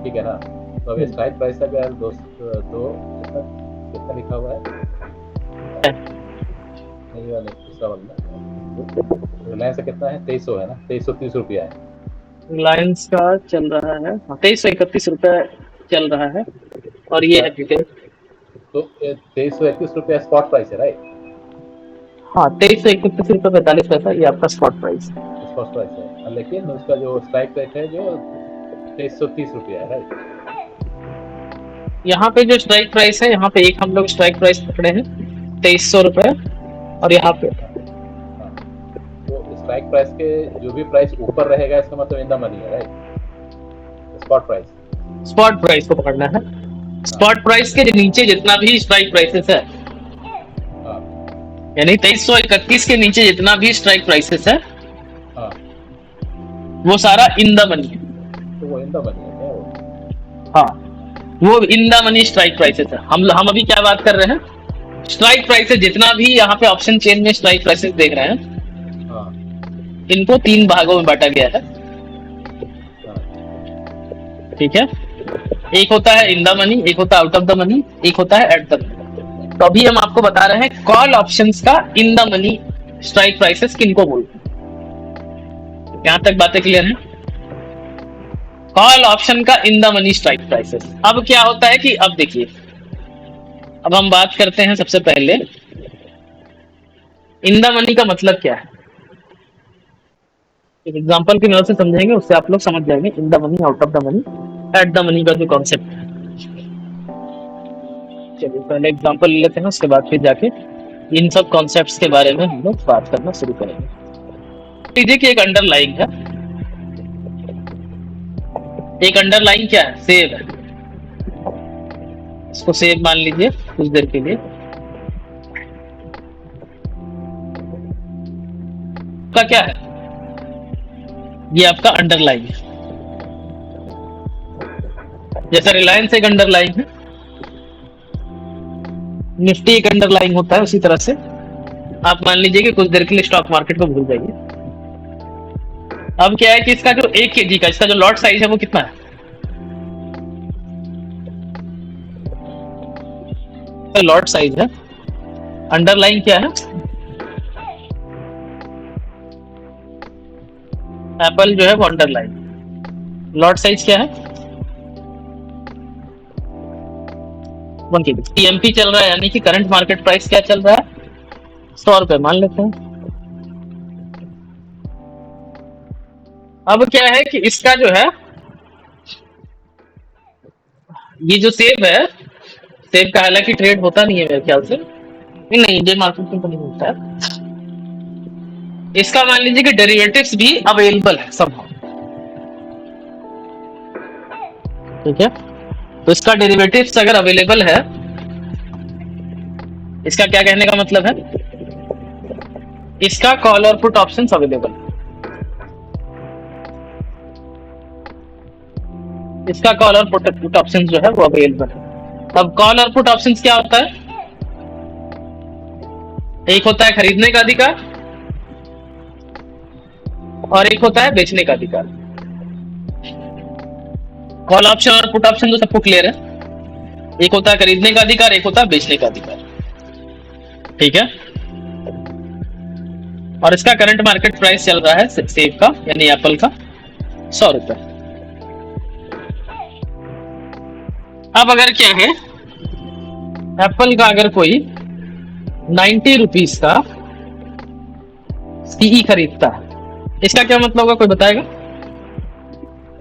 ठीक है ना। तो अभी स्ट्राइक प्राइस का क्या कितना लिखा हुआ है? नहीं वाला दूसरा वाला रिलायंस का कितना है? 2300 है ना, 2330 रुपया है रिलायंस का चल रहा है, 2331 रुपए चल रहा है, और ये है डिटेल। तो 2331 रुपया स्पॉट प्राइस है, राइट? हाँ, 2331 रुपए 45 पैसा ये आपका स्पॉट प्राइस है, लेकिन उसका जो स्ट्राइक रेट है जो 2330 रुपया है, राइट? यहाँ पे जो स्ट्राइक प्राइस है, यहाँ पे एक हम लोग स्ट्राइक प्राइस पकड़े हैं 2300 रुपए, और यहाँ पे तो स्ट्राइक प्राइस के जो भी प्राइस ऊपर रहेगा इसका मतलब इन द मनी है, राइट? स्पॉट प्राइस को पकड़ना है। स्पॉट प्राइस के नीचे जितना भी स्ट्राइक प्राइसेस है, यानी 2331 के नीचे जितना भी स्ट्राइक प्राइसेस है, वो सारा इन द मनी है। तो वो इन द मनी है क्या? हाँ, वो इन द मनी स्ट्राइक प्राइसेस है। हम अभी क्या बात कर रहे हैं? स्ट्राइक प्राइसेस जितना भी यहाँ पे ऑप्शन चेन में स्ट्राइक प्राइसेस देख रहे हैं, इनको 3 भागों में बांटा गया है, ठीक है। एक होता है इन द मनी, एक होता है आउट ऑफ द मनी, एक होता है एट द मनी। तो अभी हम आपको बता रहे हैं कॉल ऑप्शंस का इन द मनी स्ट्राइक प्राइसेस किनको बोलते हैं। यहां तक बातें क्लियर हैं? कॉल ऑप्शन का इन द मनी स्ट्राइक प्राइसेस। अब क्या होता है कि अब देखिए, अब हम बात करते हैं सबसे पहले इन द मनी का मतलब क्या है। एक एग्जांपल की मदद से समझेंगे, उससे आप लोग समझ जाएंगे इन the money, out of the money, at the money का जो कॉन्सेप्ट है। चलिए पहले एग्जांपल ले लेते हैं, उसके बाद फिर जाके इन सब कॉन्सेप्ट्स के बारे में हम लोग बात करना शुरू करेंगे। लीजिए कि एक अंडरलाइन है, एक अंडरलाइन क्या है? सेव है। इसको सेव मान लीजिए कुछ देर के लिए। का क्या है? ये आपका अंडरलाइन है। जैसा रिलायंस एक अंडरलाइन है, निफ्टी एक अंडरलाइन होता है, उसी तरह से आप मान लीजिए कि कुछ देर के लिए स्टॉक मार्केट को भूल जाइए। अब क्या है कि इसका जो 1 kg का इसका जो लॉट साइज है वो कितना है? लॉट साइज है, अंडरलाइन क्या है? एप्पल जो है वो अंडरलाइन, लॉट साइज क्या है? 1 kg। टीएमपी चल रहा है, यानी कि करंट मार्केट प्राइस क्या चल रहा है? 100 रुपए मान लेते हैं। अब क्या है कि इसका जो है, ये जो सेब है, सेब का हालांकि ट्रेड होता नहीं है मेरे ख्याल से, नहीं ये मार्केट में तो नहीं होता है। इसका मान लीजिए कि डेरिवेटिव्स भी अवेलेबल है सब, ठीक है। तो इसका डेरिवेटिव्स अगर अवेलेबल है, इसका क्या कहने का मतलब है? इसका कॉल और पुट ऑप्शंस अवेलेबल है। इसका कॉल और पुट ऑप्शंस जो है वो अवेलेबल है। अब कॉल और पुट ऑप्शंस क्या होता है? एक होता है खरीदने का अधिकार और एक होता है बेचने का अधिकार। कॉल ऑप्शन और पुट ऑप्शन तो सबको क्लियर है। एक होता है खरीदने का अधिकार, एक होता है बेचने का अधिकार, ठीक है। और इसका करंट मार्केट प्राइस चल रहा है सेब का यानी एप्पल का 100 रुपए। अब अगर क्या है, एप्पल का अगर कोई 90 रुपीज का सीई खरीदता है, इसका क्या मतलब होगा, कोई बताएगा?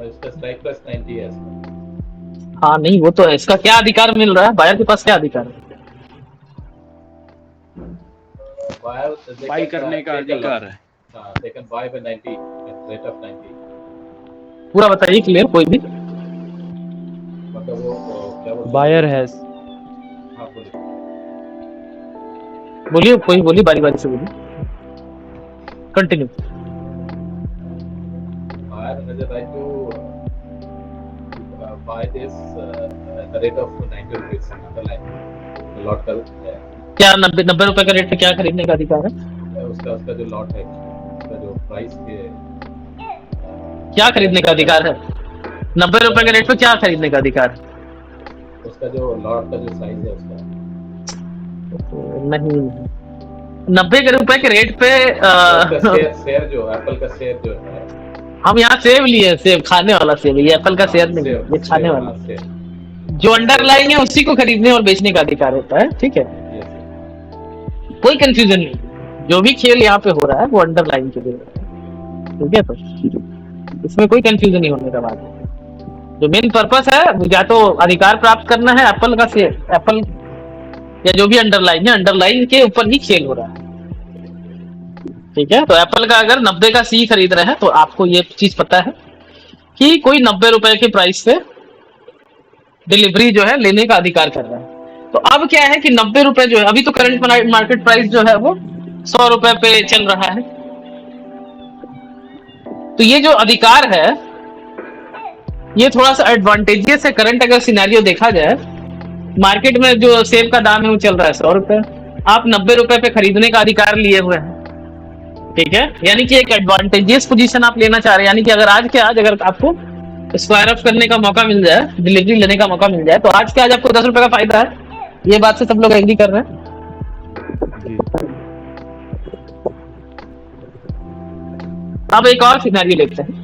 इसका स्ट्राइक प्राइस 90 है इसका। हाँ नहीं, वो तो है। इसका क्या अधिकार मिल रहा है, बायर के पास क्या अधिकार है? बाई करने का अधिकार है। हाँ, they can buy by 90 at rate of 90। पूरा बताइए क्लियर, कोई भी। मतलब वो क्या बोलते हैं? Buyer has. हाँ बोलिए। बोलिए, कोई बोलिए, बारी बारी से बोलिए, continue. Buyer has a right to buy this at the rate of 90 rupees underline lot का है। क्या 90 रुपए का रेट पे क्या खरीदने का अधिकार है? उसका जो लॉट है, उसका जो प्राइस के क्या खरीदने का अधिकार है? 90 रुपए के रेट पे क्या खरीदने का अधिकार है? उसका जो लॉट का जो साइज है उसका नहीं, 90 रुपए के रेट पे शेयर जो एप्पल का शेयर जो है, हम यहाँ सेब लिए, सेब खाने वाला सेब, ये एप्पल का शेयर नहीं है, ये खाने वाला। जो अंडरलाइन है उसी को खरीदने और बेचने का अधिकार होता है, ठीक है। कोई कंफ्यूजन नहीं, जो भी खेल यहाँ पे हो रहा है वो अंडरलाइन के लिए, ठीक है। तो इसमें कोई कंफ्यूजन नहीं होने का बात है। जो मेन पर्पस है वो या तो अधिकार प्राप्त करना है एप्पल का शेयर, एप्पल या जो भी अंडरलाइन है, अंडरलाइन के ऊपर ही खेल हो रहा है, ठीक है। तो एप्पल का अगर 90 का सी खरीद रहे हैं तो आपको ये चीज पता है कि कोई 90 रुपए के प्राइस पे डिलीवरी जो है लेने का अधिकार कर रहा है। तो अब क्या है कि 90 रुपए जो है, अभी तो करंट मार्केट प्राइस जो है वो 100 रुपए पे चल रहा है। तो ये जो अधिकार है ये थोड़ा सा एडवांटेजियस है। करंट अगर सिनेरियो देखा जाए, मार्केट में जो सेब का दाम है वो चल रहा है 100 रुपए, आप 90 रुपए पे खरीदने का अधिकार लिए हुए हैं, ठीक है। यानी कि एक एडवांटेजियस पोजीशन आप लेना चाह रहे हैं। यानी कि अगर आज के आज अगर आपको स्क्वायर ऑफ करने का मौका मिल जाए, डिलीवरी लेने का मौका मिल जाए, तो आज के आज आपको 10 रुपए का फायदा है। ये बात से सब लोग एग्री कर रहे हैं? अब एक और सिनेरियो लेते हैं।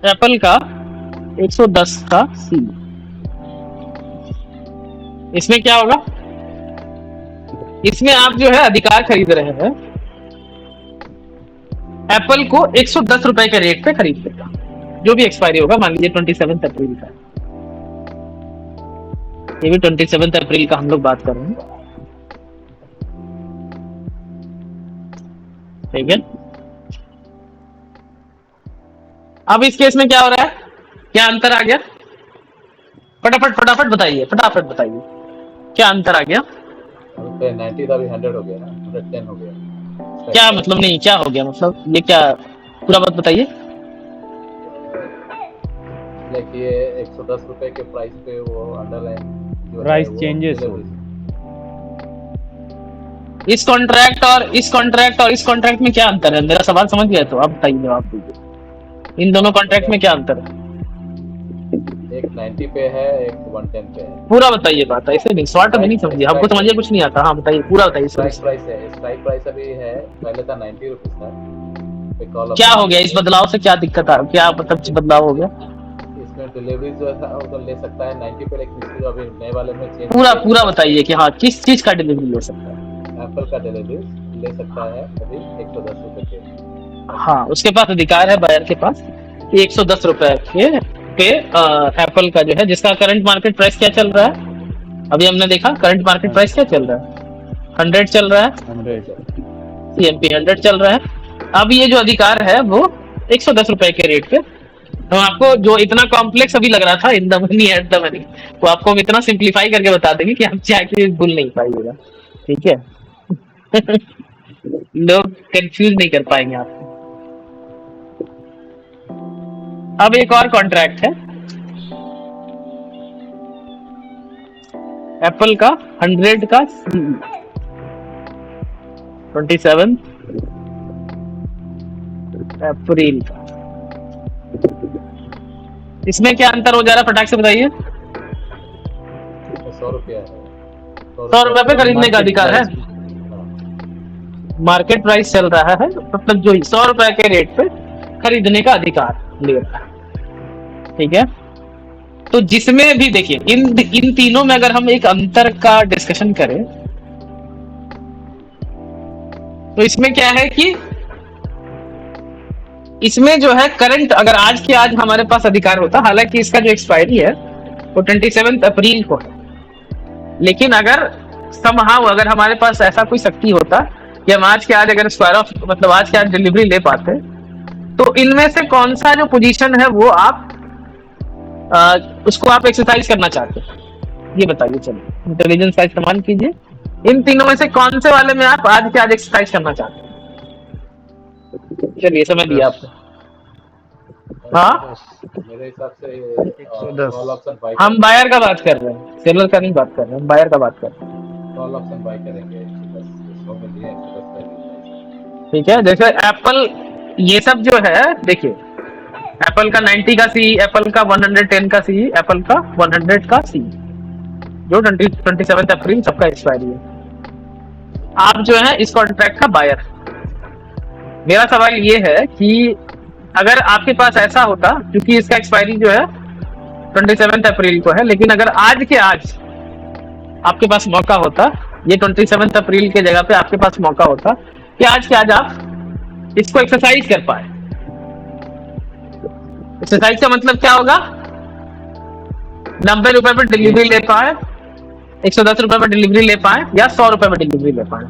एप्पल का 110 का सी, इसमें क्या होगा? इसमें आप जो है अधिकार खरीद रहे हैं एप्पल को 110 रुपए के रेट पे खरीद लेगा, जो भी एक्सपायरी होगा, मान लीजिए 27 अप्रैल का, ये भी 27 अप्रैल का हम लोग बात कर रहे हैं, ठीक है। अब इस केस में क्या हो रहा है, क्या अंतर आ गया? फटाफट बताइए, फटाफट बताइए क्या अंतर आ गया? 90 था, भी 100 हो गया ना, 110 हो गया। क्या मतलब? नहीं, क्या हो गया मतलब? ये क्या, पूरा बात बताइए। लाइक ये 110 रुपए के प्राइस पे वो अंडरलाइन प्राइस चेंजेस हो। इस कॉन्ट्रैक्ट और इस कॉन्ट्रैक्ट में क्या अंतर है? मेरा सवाल समझ गया, तो अब बताइए, जवाब दीजिए। इन दोनों कॉन्ट्रैक्ट में क्या अंतर है? एक 90 पे है, एक 110 पे है। पूरा बताइए बात, ऐसे नहीं शॉर्ट में नहीं समझिए, हमको समझिए कुछ नहीं आता। हाँ बताइए, पूरा बताइए। स्ट्राइक प्राइस है, स्ट्राइक प्राइस अभी है, पहले था 90 रुपीस था। क्या हो गया इस बदलाव से? क्या दिक्कत आ, क्या मतलब बदलाव हो गया? इसमें डिलीवरी जो था वो तो ले सकता है 90 पे, लेकिन इसको अभी नए वाले में चेंज पूरा बताइए कि हाँ किस चीज का डिलीवरी ले सकता है? एप्पल का डिलीवरी ले सकता है अभी 110 रुपए के। हाँ, उसके पास अधिकार है, बायर के पास 110 रुपए के पे एप्पल का जो है, जिसका करंट मार्केट प्राइस क्या चल रहा है? अभी हमने देखा करंट मार्केट प्राइस क्या चल रहा है, 100 चल रहा है, CMP 100 चल रहा है। अब ये जो अधिकार है वो 110 रुपए के रेट पे, हम आपको जो इतना कॉम्प्लेक्स अभी लग रहा था इन the money at the money, वो आपको हम इतना सिंप्लीफाई करके बता देंगे कि आप चाहे भूल नहीं पाइएगा, ठीक है। लोग कंफ्यूज नहीं कर पाएंगे आपको। अब एक और कॉन्ट्रैक्ट है एप्पल का 100 का 27 अप्रैल का। इसमें क्या अंतर हो जा रहा है फटाक से बताइए। 100 रुपया है, 100 रुपए पे खरीदने का अधिकार है, मार्केट प्राइस चल रहा है, मतलब जो 100 रुपए के रेट पे खरीदने का अधिकार ले रहा है, ठीक है। तो जिसमें भी देखिए इन तीनों में अगर हम एक अंतर का डिस्कशन करें तो इसमें क्या है कि इसमें जो है करंट अगर आज के आज हमारे पास अधिकार होता, हालांकि इसका जो एक्सपायरी है वो 27 अप्रैल को है, लेकिन अगर समहाउ अगर हमारे पास ऐसा कोई शक्ति होता कि हम आज के आज अगर स्क्वायर ऑफ मतलब आज के आज डिलीवरी ले पाते, तो इनमें से कौन सा जो पोजीशन है वो आप उसको आप एक्सरसाइज करना चाहते हैं, ये बताइए। चलिए इंटेलिजेंस का इस्तेमाल कीजिए, इन तीनों में से कौन से वाले में आप आज के आज एक्सरसाइज करना चाहते हैं। चलिए समय दिया आपको। हाँ मेरे हिसाब से कॉल ऑप्शन बाय, हम बायर का बात कर रहे हैं, सेलर का नहीं बात कर रहे हैं, हम बायर का बात कर रहे हैं। कॉल ऑप्शन बाय करेंगे, ठीक है। जैसे एप्पल ये सब जो है देखिए, एप्पल का 90 का सी, एप्पल का 110 का सी, एप्पल का 100 का सी, जो 27 अप्रैल सबका एक्सपायरी है। आप जो है इस कॉन्ट्रैक्ट का बायर। मेरा सवाल ये है कि अगर आपके पास ऐसा होता, क्योंकि इसका एक्सपायरी जो है 27 अप्रैल को है, लेकिन अगर आज के आज आपके पास मौका होता, ये 27 अप्रैल के जगह पे आपके पास मौका होता कि आज के आज आप इसको एक्सरसाइज कर पाए। एक्सरसाइज का मतलब क्या होगा, 90 रुपए पर डिलीवरी ले पाए, 110 रुपए पर डिलीवरी ले पाए या 100 रुपए पर डिलीवरी ले पाए।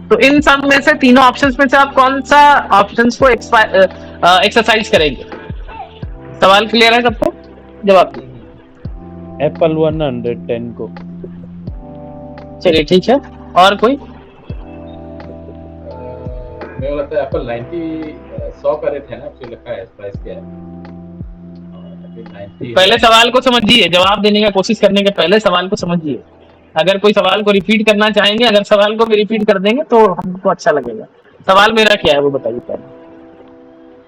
तो इन सब में से तीनों ऑप्शंस में से आप कौन सा ऑप्शंस को एक्सरसाइज करेंगे। सवाल क्लियर है सबको? जवाब एप्पल 110 को। चलिए ठीक है, और कोई? मेरे को लगता है एप्पल 100 का रेट है ना, आपको लिखा है प्राइस क्या है। पहले सवाल को समझिए, जवाब देने का कोशिश करने के पहले सवाल को समझिए। अगर कोई सवाल को रिपीट करना चाहेंगे, अगर सवाल को भी रिपीट कर देंगे तो हमको अच्छा लगेगा। सवाल मेरा क्या है वो बताइए पहले,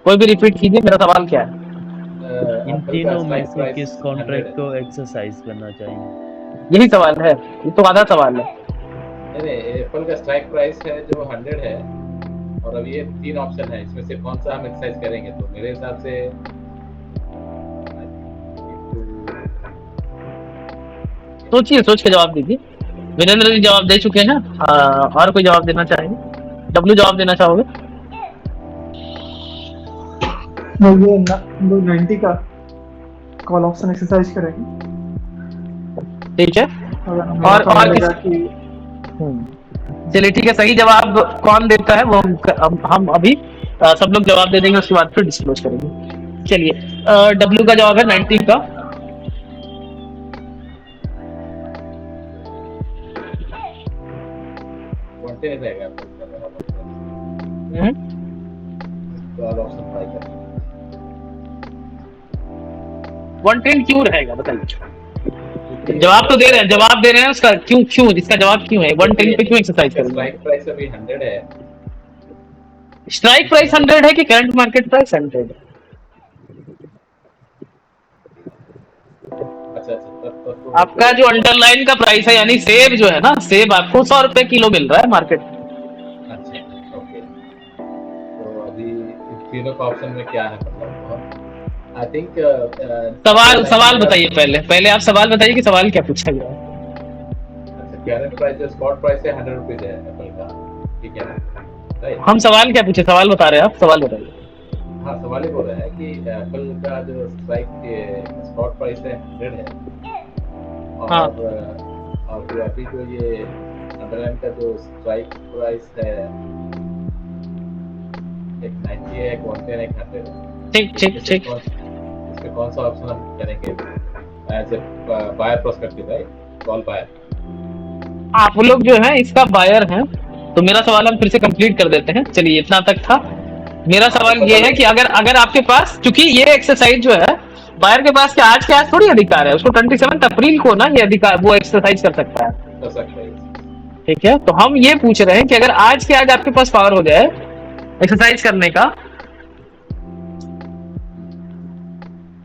कोई भी रिपीट कीजिए। मेरा सवाल क्या है? इन तीनों में से किस कॉन्ट्रैक्ट को एक्सरसाइज करना चाहिए, यही सवाल है, ये तो आधा सवाल है। नहीं, एप्पल का स्ट्राइक प्राइस है जो 100 है, और अब ये 3 ऑप्शन है, इसमें से कौन सा हम एक्सरसाइज करेंगे। तो मेरे हिसाब से सोचिए, सोच के जवाब दीजिए। वीरेंद्र जी जवाब दे चुके हैं, और कोई जवाब देना चाहेंगे? डब्लू जवाब देना चाहोगे? ये 90 का कॉल ऑप्शन एक्सरसाइज करेंगे, ठीक है। और चलिए ठीक है, सही जवाब कौन देता है वो हम अभी सब लोग जवाब दे देंगे, उसके बाद फिर डिस्क्लोज करेंगे। चलिए डब्लू का जवाब है 90 का। रहेगा कॉल ऑप्शन बाय करेंगे। 110 क्यों रहेगा बताइए। जवाब तो दे रहे हैं, जवाब दे रहे हैं, उसका क्यों इसका जवाब क्यों है? 110 पे क्यों एक्सरसाइज करेंगे? स्ट्राइक प्राइस अभी 100 है। स्ट्राइक प्राइस 100 है कि करंट मार्केट प्राइस 100 है? अच्छा, आपका जो अंडरलाइन का प्राइस है, यानी सेब जो है ना, सेब आपको 100 रुपए किलो मिल रहा है मार्केट। अच्छा ओके, तो अभी तीनों का ऑप्शन में क्या है, मतलब आई थिंक सवाल बताइए पहले आप सवाल बताइए कि सवाल क्या पूछा गया है। अच्छा, करंट प्राइस जो स्पॉट प्राइस है 100 रुपीज है एप्पल का, ठीक है राइट। हम सवाल क्या पूछे, सवाल बता रहे हैं आप, सवाल बताइए। हाँ, सवाल ही बोल रहे हैं कि एप्पल का जो स्ट्राइक स्पॉट प्राइस है 100 है, और हाँ। और जो अभी जो ये अंडरलाइन का जो स्ट्राइक प्राइस है एक 90 है, एक 110 है, एक 100 है। ठीक। इसमें कौन सा ऑप्शन हम करेंगे as a buyer prospective, right? Call buyer. आप लोग जो है इसका बायर हैं, तो मेरा सवाल हम फिर से कंप्लीट कर देते हैं। चलिए इतना तक था मेरा सवाल ये है कि अगर आपके पास, क्योंकि ये एक्सरसाइज जो है बायर के पास क्या आज के आज थोड़ी अधिकार है, उसको 27 अप्रैल को ना ये अधिकार वो एक्सरसाइज कर सकता है। कर सकते हैं। ठीक है, तो हम ये पूछ रहे हैं कि अगर आज के आज आपके पास पावर हो जाए एक्सरसाइज करने का,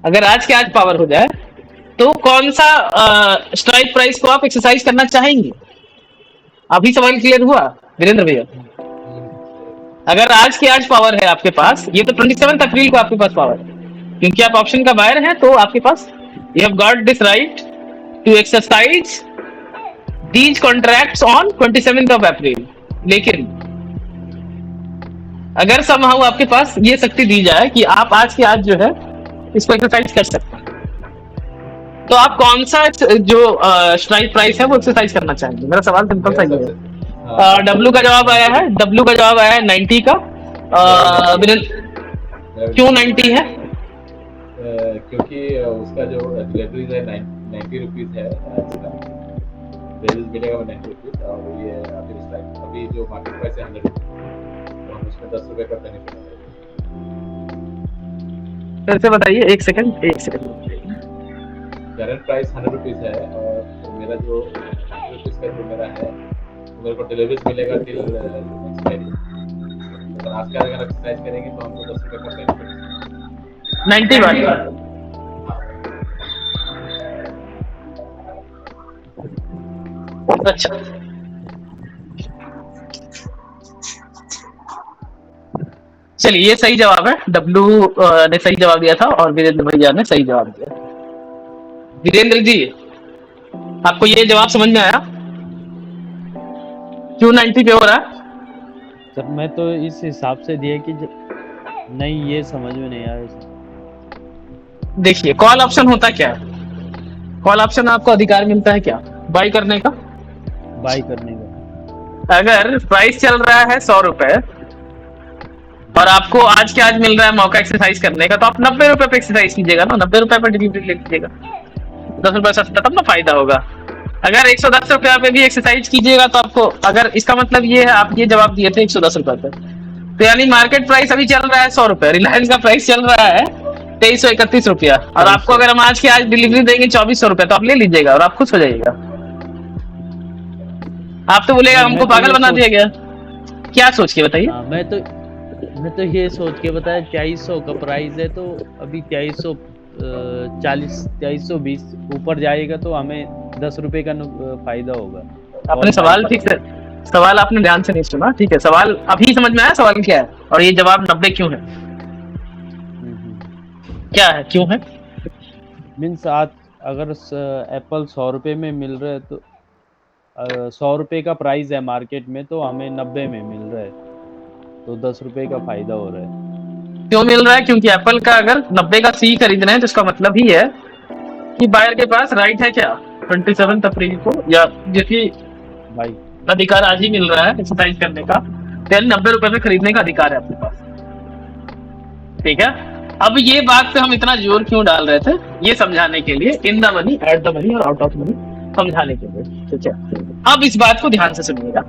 अगर आज के आज पावर हो जाए तो कौन सा स्ट्राइक प्राइस को आप एक्सरसाइज करना चाहेंगे? अभी सवाल क्लियर हुआ वीरेंद्र भैया? अगर आज की आज पावर है आपके पास, ये तो 27 अप्रैल को आपके पास पावर है, क्योंकि आप ऑप्शन का बायर हैं तो आपके पास you have got this right to exercise these contracts on 27 April. लेकिन अगर समहाउ आपके पास ये शक्ति दी जाए कि आप आज की आज जो है इसको एक्सरसाइज कर सकते हैं, तो आप कौन सा जो स्ट्राइक प्राइस है वो एक्सरसाइज करना चाहेंगे? मेरा सवाल सिंपल सा ही है। डब्ल्यू का जवाब आया है, 90 का। क्यों 90 है? क्योंकि उसका जो डिलीवरीज है 90 रुपीज है, डिलीवरीज मिलेगा वो 90 रुपीज, और ये अभी जो मार्केट प्राइस है 100 रुपीज, तो हम उसमें 10 रुपए का बेनिफिट है। फिर से बताइए, एक सेकंड। करंट प्राइस 100 रुपीज है, और मेरा जो 90 रुपीज का जो मेरा है मेरे को डिलीवरीज मिलेगा टिल एक्सपायरी। अगर आज का अगर एक्सरसाइज करेंगे तो हमको 10 रुपए का बेनिफिट 90 वाली। अच्छा, चलिए ये सही जवाब है। डब्लू ने सही जवाब दिया था और वीरेंद्र भैया ने सही जवाब दिया। वीरेंद्र जी, आपको ये जवाब समझ में आया क्यों 90 पे हो रहा है? सर मैं तो इस हिसाब से दिया कि नहीं, ये समझ में नहीं आया। देखिए, कॉल ऑप्शन होता क्या है? कॉल ऑप्शन आपको अधिकार मिलता है क्या? बाई करने का। बाई करने का। अगर प्राइस चल रहा है 100 रुपए और आपको आज के आज मिल रहा है मौका एक्सरसाइज करने का, तो आप 90 रुपए पे एक्सरसाइज कीजिएगा ना, 90 रुपए पर डिलीवरी ले लीजिएगा, 10 रुपए सस्ता, तब ना फायदा होगा। अगर 110 रुपया पे भी एक्सरसाइज कीजिएगा तो आपको, अगर इसका मतलब ये है, आप ये जवाब दिए थे 110 रुपए पे, तो यानी मार्केट प्राइस अभी चल रहा है 100 रुपए, रिलायंस का प्राइस चल रहा है 2331 रुपया, और आपको अगर हम आज के आज डिलीवरी देंगे 2400 रुपए, तो आप ले लीजिएगा और आप खुश हो जाइएगा। आप तो बोलेगा हमको पागल बना दिया गया। क्या सोच के बताइए? मैं तो ये सोच के बताया 2300 का प्राइस है, तो अभी 2340 2320 ऊपर जाएगा तो हमें 10 रुपए का फायदा होगा। आपने सवाल ठीक से, सवाल आपने ध्यान से नहीं सुना। ठीक है, सवाल अभी समझ में आया सवाल क्या है, और ये जवाब 90 क्यों है? क्या है, क्यों है? मीन्स आज अगर एप्पल 100 रुपए में मिल रहा है, तो 100 रुपए का प्राइस है मार्केट में, तो हमें 90 में मिल रहा है, तो 10 रुपए का फायदा हो रहा है। क्यों मिल रहा है? क्योंकि एप्पल का अगर 90 का सी खरीदना है तो इसका मतलब ही है कि बायर के पास राइट है क्या 27 अप्रैल को, या जो कि भाई अधिकार आज ही मिल रहा है एक्सरसाइज करने का, तो 90 रुपए में खरीदने का अधिकार है आपके पास। ठीक है, अब ये बात पे हम इतना जोर क्यों डाल रहे थे, ये समझाने के लिए, इन the money, at the money और आउट ऑफ मनी समझाने के लिए। ठीक है, अब इस बात को ध्यान से सुनिएगा।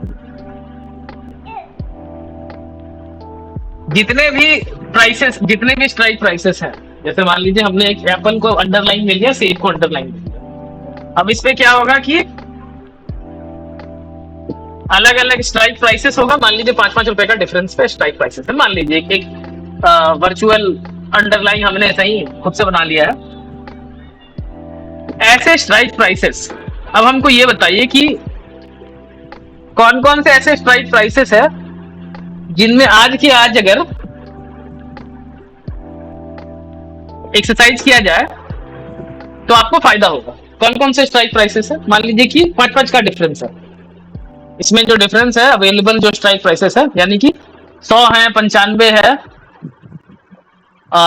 जितने भी स्ट्राइक प्राइसेस हैं, जैसे मान लीजिए हमने एक एप्पल को अंडरलाइन में लिया, सेब को अंडरलाइन में लिया, अब इस पे क्या होगा कि अलग अलग स्ट्राइक प्राइसेस होगा। मान लीजिए 5-5 रुपए का डिफरेंस पे स्ट्राइक प्राइसेस है। मान लीजिए एक वर्चुअल अंडरलाइन हमने ऐसा ही खुद से बना लिया है। ऐसे स्ट्राइक प्राइसेस, अब हमको ये बताइए कि कौन कौन से ऐसे स्ट्राइक प्राइसेस है जिनमें आज की आज अगर एक्सरसाइज किया जाए तो आपको फायदा होगा। कौन कौन से स्ट्राइक प्राइसेस है? मान लीजिए कि 5-5 का डिफरेंस है, इसमें जो डिफरेंस है अवेलेबल जो स्ट्राइक प्राइसेस है, यानी कि 100 है, 95 है,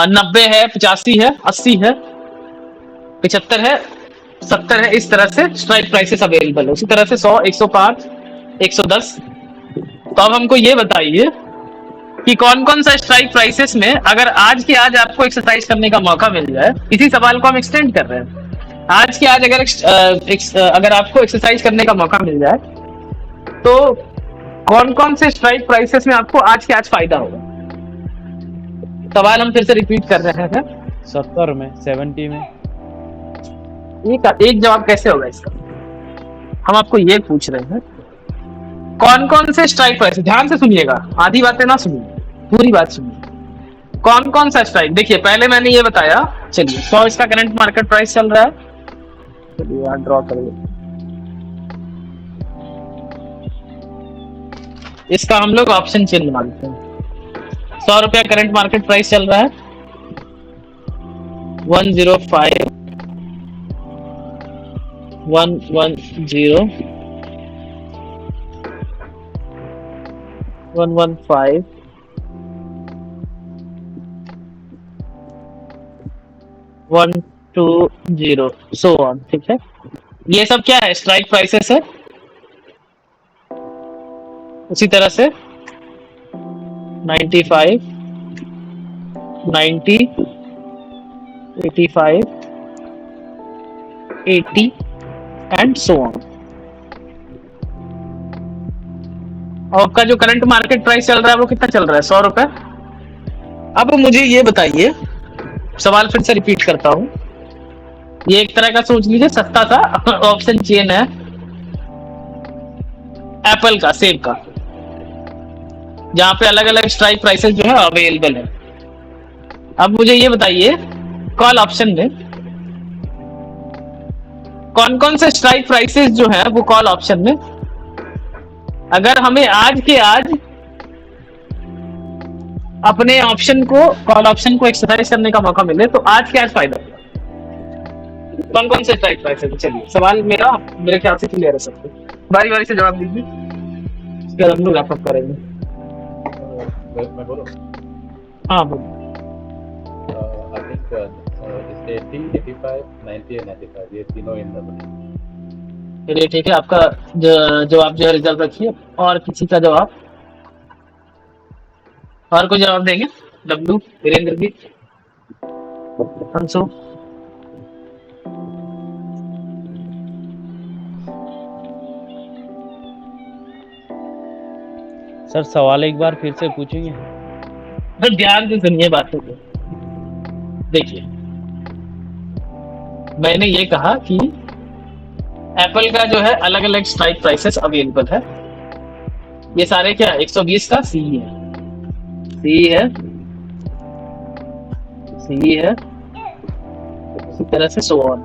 90 है, 85 है, 80 है, 75 है, 70 है, इस तरह से स्ट्राइक प्राइसेस अवेलेबल है। उसी तरह से 100, 105, 110। तो अब हमको ये बताइए कि कौन कौन सा स्ट्राइक प्राइसेस में अगर आज के आज आपको एक्सरसाइज करने का मौका मिल जाए, इसी सवाल को हम एक्सटेंड कर रहे हैं। आज के आज अगर आपको एक्सरसाइज करने का मौका मिल जाए तो कौन कौन से स्ट्राइक प्राइसेस में आपको आज के आज फायदा होगा? सवाल हम फिर से रिपीट कर रहे हैं। 70 में, 70 में। एक जवाब कैसे होगा इसका? हम आपको ये पूछ रहे हैं कौन कौन से स्ट्राइक प्राइस, ध्यान से सुनिएगा, आधी बातें ना सुनिए, पूरी बात सुनिए। कौन कौन सा स्ट्राइक, देखिए पहले मैंने ये बताया, चलिए 100 इसका करंट मार्केट प्राइस चल रहा है, चलिए यहाँ ड्रॉ करिए, इसका हम लोग ऑप्शन चेन बना लेते हैं। 100 रुपया करंट मार्केट प्राइस चल रहा है, 105 110 115 120 सो ऑन, ठीक है। ये सब क्या है? स्ट्राइक प्राइसेस है। उसी तरह से 95 90 85 80 एंड सो ऑन। और आपका जो करंट मार्केट प्राइस चल रहा है वो कितना चल रहा है? 100 रुपए। अब मुझे ये बताइए, सवाल फिर से रिपीट करता हूं, ये एक तरह का सोच लीजिए सस्ता सा ऑप्शन चेन है एप्पल का, सेब का, जहां पे अलग अलग स्ट्राइक प्राइसेस जो है अवेलेबल है। अब मुझे ये बताइए कॉल ऑप्शन में कौन कौन से स्ट्राइक प्राइसेस जो है वो कॉल ऑप्शन में, अगर हमें आज के आज अपने ऑप्शन को, कॉल ऑप्शन को एक्सरसाइज करने का मौका मिले तो आज के आज फायदा होगा। कौन कौन से स्ट्राइक प्राइसेस? चलिए सवाल मेरे ख्याल से क्लियर है सबको, बारी बारी से जवाब दीजिए, उसके बाद हम लोग रैप अप करेंगे। मैं बोलूं? हाँ बोलो। आई थिंक 80 85 90 एंड 95 ये तीनों इन द। चलिए ठीक है, आपका जवाब जो है रिजल्ट रखिए। और किसी का जवाब, और कोई जवाब देंगे? डब्लू, वीरेंद्र जी, अंशु, सर सवाल एक बार फिर से पूछेंगे? तो ध्यान से सुनिए बातों को। देखिए मैंने ये कहा कि एप्पल का जो है अलग अलग स्ट्राइक प्राइसेस अवेलेबल है। ये सारे क्या 120 का सी है, सी है, सी है, इसी तरह से सो ऑन,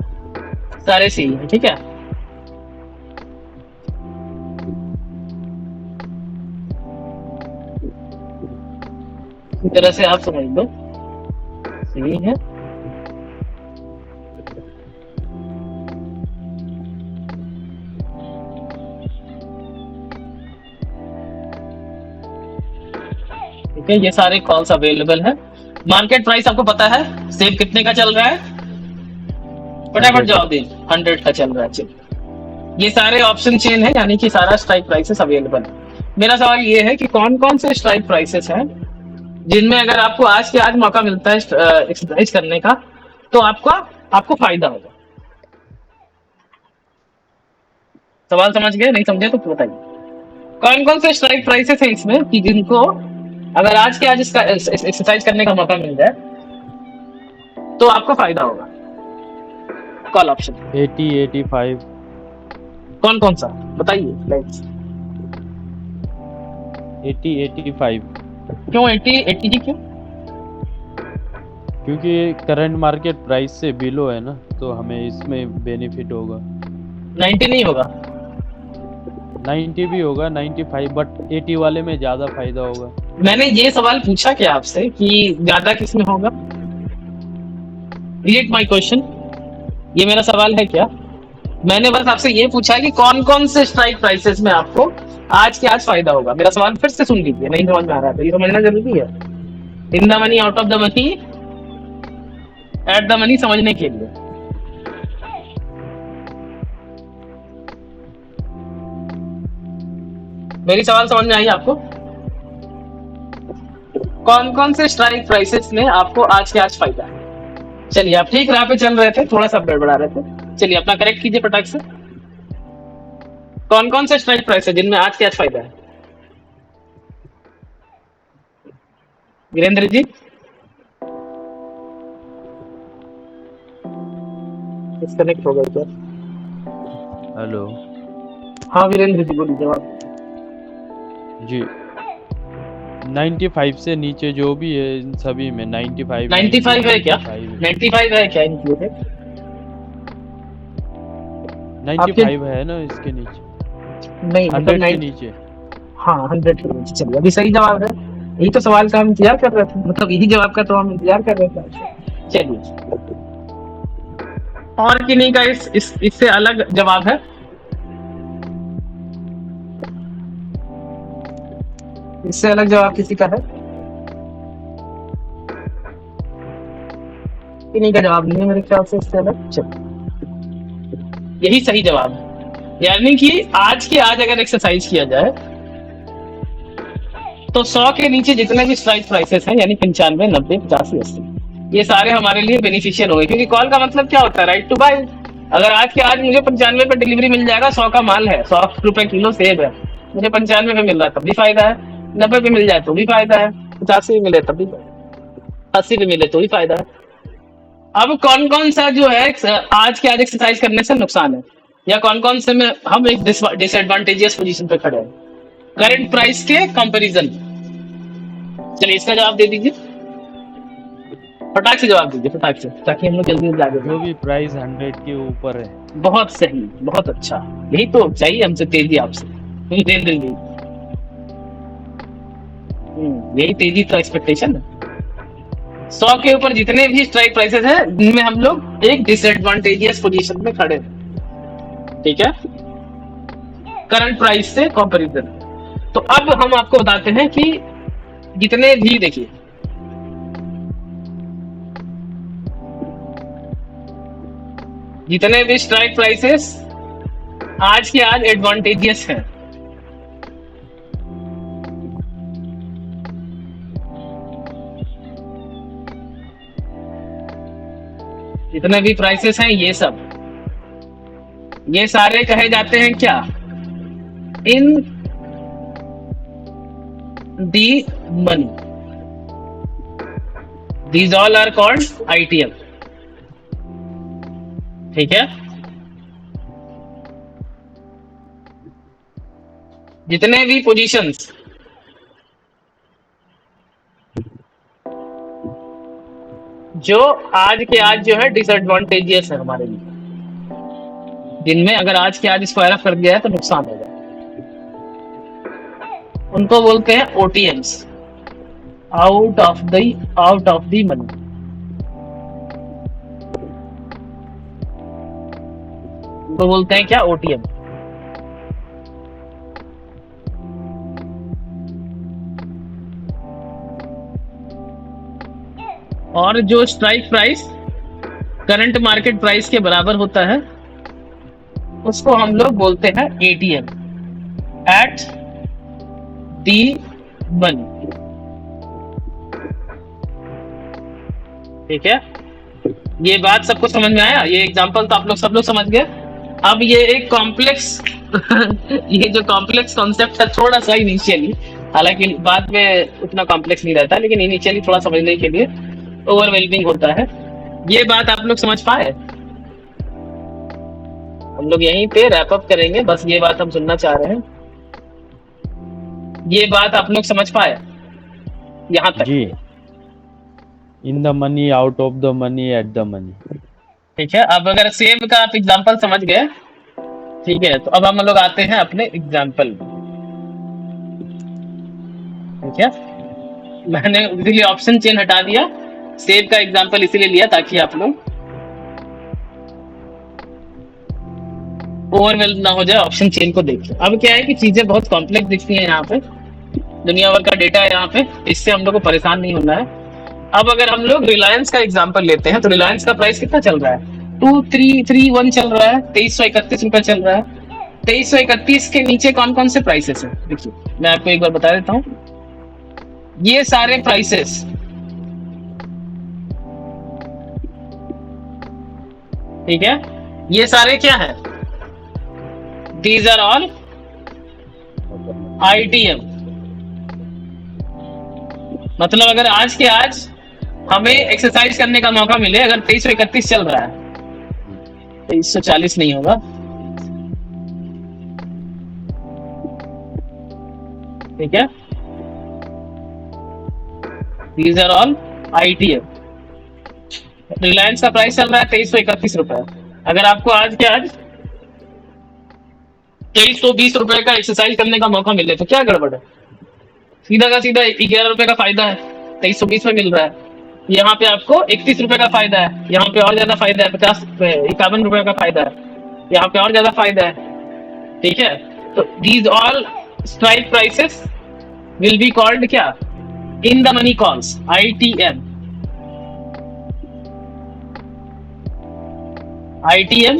सारे सी है, ठीक है। इसी तरह से आप समझ लो, सी है, ठीक है, ये सारे कॉल्स अवेलेबल है। मार्केट प्राइस आपको पता है सेब कितने का चल रहा है? फटाफट जवाब दें। 100 का चल रहा है। चलिए ये सारे ऑप्शन चेन है, यानी कि सारा स्ट्राइक प्राइसेस अवेलेबल है। मेरा सवाल ये है कि कौन कौन से स्ट्राइक प्राइसेस हैं जिनमें अगर आपको आज के आज मौका मिलता है एक्सरसाइज करने का तो आपको फायदा होगा। सवाल समझ गए? नहीं समझे तो बताइए कौन कौन से स्ट्राइक प्राइसेस हैं इसमें कि जिनको अगर आज के आज इसका एक्सरसाइज करने का मौका मिल जाए तो आपको फायदा होगा। Call option 80 85। कौन कौन सा बताइए? 80 85। क्यों 80 जी क्यों? क्योंकि करंट मार्केट प्राइस से बिलो है ना, तो हमें इसमें बेनिफिट होगा। 90 नहीं होगा? 90 भी होगा, 95, बट 80 वाले में ज्यादा फायदा होगा। मैंने ये सवाल पूछा क्या आपसे कि ज्यादा किसमें होगा? रिलेट माय क्वेश्चन, ये मेरा सवाल है क्या? मैंने बस आपसे ये पूछा कि कौन कौन से स्ट्राइक प्राइसेस में आपको आज के आज फायदा होगा। मेरा सवाल फिर से सुन लीजिए, नहीं समझ में आ रहा है तो ये समझना जरूरी है। इन the money, out of the money, at the money समझने के लिए। मेरी सवाल समझ में आई आपको? कौन कौन से स्ट्राइक प्राइसेस में आपको आज के आज फायदा है? चलिए आप ठीक राह पे चल रहे थे, थोड़ा सा गड़बड़ा रहे थे, चलिए अपना करेक्ट कीजिए पटाख से। कौन कौन से स्ट्राइक प्राइस है जिनमें आज के आज फायदा है? वीरेंद्र जी डिस्कनेक्ट हो गए क्या? हेलो हाँ वीरेंद्र जी बोलिए जवाब। जी। 95 से नीचे जो भी है इन सभी में 95 95 है क्या? 95 95 है क्या इंक्लूडेड? 95 है ना इसके नीचे, नहीं 100 मतलब के नीचे। हाँ 100 के नीचे। चलिए अभी सही जवाब है, यही तो सवाल का हम इंतजार कर रहे थे, मतलब यही जवाब का तो हम इंतजार कर रहे थे। चलिए और किन्हीं का इससे अलग जवाब है? इससे अलग जवाब किसी का है? किन्हीं का जवाब नहीं है मेरे ख्याल से इससे अलग। चलिए यही सही जवाब है, यानी कि आज के आज अगर एक्सरसाइज किया जाए तो 100 के नीचे जितने भी स्ट्राइक प्राइसेस हैं यानी 95, 90, 85, 80 ये सारे हमारे लिए बेनिफिशियल होंगे, क्योंकि कॉल का मतलब क्या होता है? Right to buy. अगर आज के आज मुझे 95 पे डिलीवरी मिल जाएगा, 100 का माल है, 100 रुपए किलो सेब है, मुझे 95 पे मिल रहा है तब भी फायदा है, 90 पे मिल जाए तो भी फायदा है, 85 पे मिले तब भी, 80 पे मिले तो भी फायदा है। अब कौन कौन सा जो है आज के आज एक्सरसाइज करने से नुकसान है, या कौन कौन से में हम एक डिसएडवांटेजियस पोजीशन पे खड़े हैं करंट प्राइस के कंपैरिजन? चलिए इसका जवाब दे दीजिए, फटाक से जवाब दीजिए, फटाक से, ताकि हम लोग जल्दी आगे जो भी प्राइस 100 के ऊपर है। बहुत सही, बहुत अच्छा, यही तो चाहिए हमसे, तेजी आपसे दे देंगे। यही तेजी तो एक्सपेक्टेशन है। 100 के ऊपर जितने भी स्ट्राइक प्राइसेस हैं जिनमें हम लोग एक डिसएडवांटेजियस पोजीशन में खड़े हैं, ठीक है, करंट प्राइस से कंपैरिजन। तो अब हम आपको बताते हैं कि जितने भी, देखिए जितने भी स्ट्राइक प्राइसेस आज के आज एडवांटेजियस हैं, जितने भी प्राइसेस हैं ये सब, ये सारे कहे जाते हैं क्या? In the money. These all are called ITM, ठीक है। जितने भी पोजीशंस जो आज के आज जो है डिसएडवांटेजियस है हमारे लिए, जिनमें अगर आज के आज स्क्वायर ऑफ कर दिया है तो नुकसान होगा, उनको बोलते हैं OTMs, out of the money. उनको बोलते हैं क्या? OTM। और जो strike price current market price के बराबर होता है उसको हम लोग बोलते हैं ATM, एट दी मनी, ठीक है। ये बात सबको समझ में आया? ये एग्जांपल तो आप लोग सब लोग समझ गए। अब ये एक कॉम्प्लेक्स ये जो कॉम्प्लेक्स कॉन्सेप्ट है थोड़ा सा इनिशियली, हालांकि बाद में उतना कॉम्प्लेक्स नहीं रहता, लेकिन इनिशियली थोड़ा समझने के लिए ओवरवेलमिंग होता है। ये बात आप लोग समझ पाए? हम लोग यहीं पे रैप अप करेंगे, बस ये बात हम सुनना चाह रहे हैं। ये बात आप लोग समझ पाए यहाँ तक? जी। In the money, out of the money, at the money, ठीक है। अब अगर सेब का आप एग्जांपल समझ गए, ठीक है, तो अब हम लोग आते हैं अपने एग्जांपल में, ठीक है। मैंने इसीलिए ऑप्शन चेन हटा दिया, सेब का एग्जांपल इसीलिए लिया ताकि आप लोग ओवरवेल्म ना हो जाए ऑप्शन चेन को देख के। अब क्या है कि चीजें बहुत कॉम्प्लेक्स दिखती हैं यहाँ पे, दुनिया भर का डेटा है यहाँ पे, इससे हम लोग को परेशान नहीं होना है। अब अगर हम लोग रिलायंस का एग्जांपल लेते हैं तो रिलायंस का प्राइस कितना चल रहा है? 2331 चल रहा है, 2331 रुपए चल रहा है। 2331 के नीचे कौन कौन से प्राइसेस है? देखिए मैं आपको एक बार बता देता हूँ, ये सारे प्राइसेस, ठीक है, ये सारे क्या है? These are all ITM। मतलब अगर आज के आज हमें एक्सरसाइज करने का मौका मिले, अगर 2331 चल रहा है 2340 नहीं होगा, ठीक है। These are all ITM। Reliance का प्राइस चल रहा है 2331 रुपए। अगर आपको आज के आज 2320 रुपए का एक्सरसाइज करने का मौका मिले तो क्या गड़बड़ है? सीधा का सीधा 11 रुपए का फायदा है, 2320 में मिल रहा है। यहाँ पे आपको 31 रुपए का फायदा है, यहाँ पे और ज्यादा फायदा है, 51 रुपए का फायदा है, यहाँ पे और ज्यादा फायदा है, ठीक है। तो these all strike prices will be called क्या? In the money calls, ITM। ITM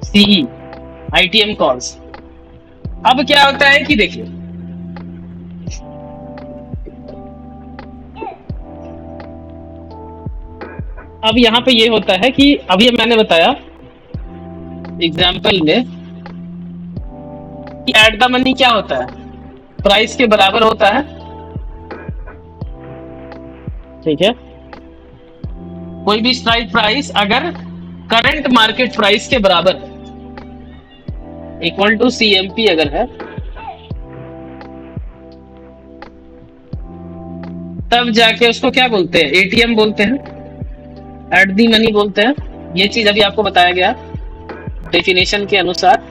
CE, ITM calls. अब क्या होता है कि देखिए, अब यहाँ पे ये होता है कि अभी मैंने बताया एग्जाम्पल में कि एट द मनी क्या होता है? प्राइस के बराबर होता है, ठीक है। कोई भी स्ट्राइक प्राइस अगर करंट मार्केट प्राइस के बराबर इक्वल टू CMP अगर है, तब जाके उसको क्या बोलते हैं? ATM बोलते हैं, एट दी मनी बोलते हैं। ये चीज अभी आपको बताया गया डेफिनेशन के अनुसार।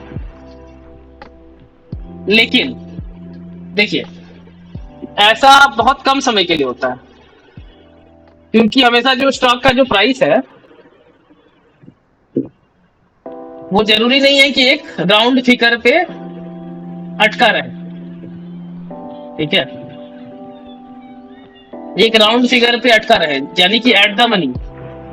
लेकिन देखिए, ऐसा बहुत कम समय के लिए होता है, क्योंकि हमेशा जो स्टॉक का जो प्राइस है वो जरूरी नहीं है कि एक राउंड फिगर पे अटका रहे, ठीक है। एक राउंड फिगर पे अटका रहे, यानी कि एट द मनी।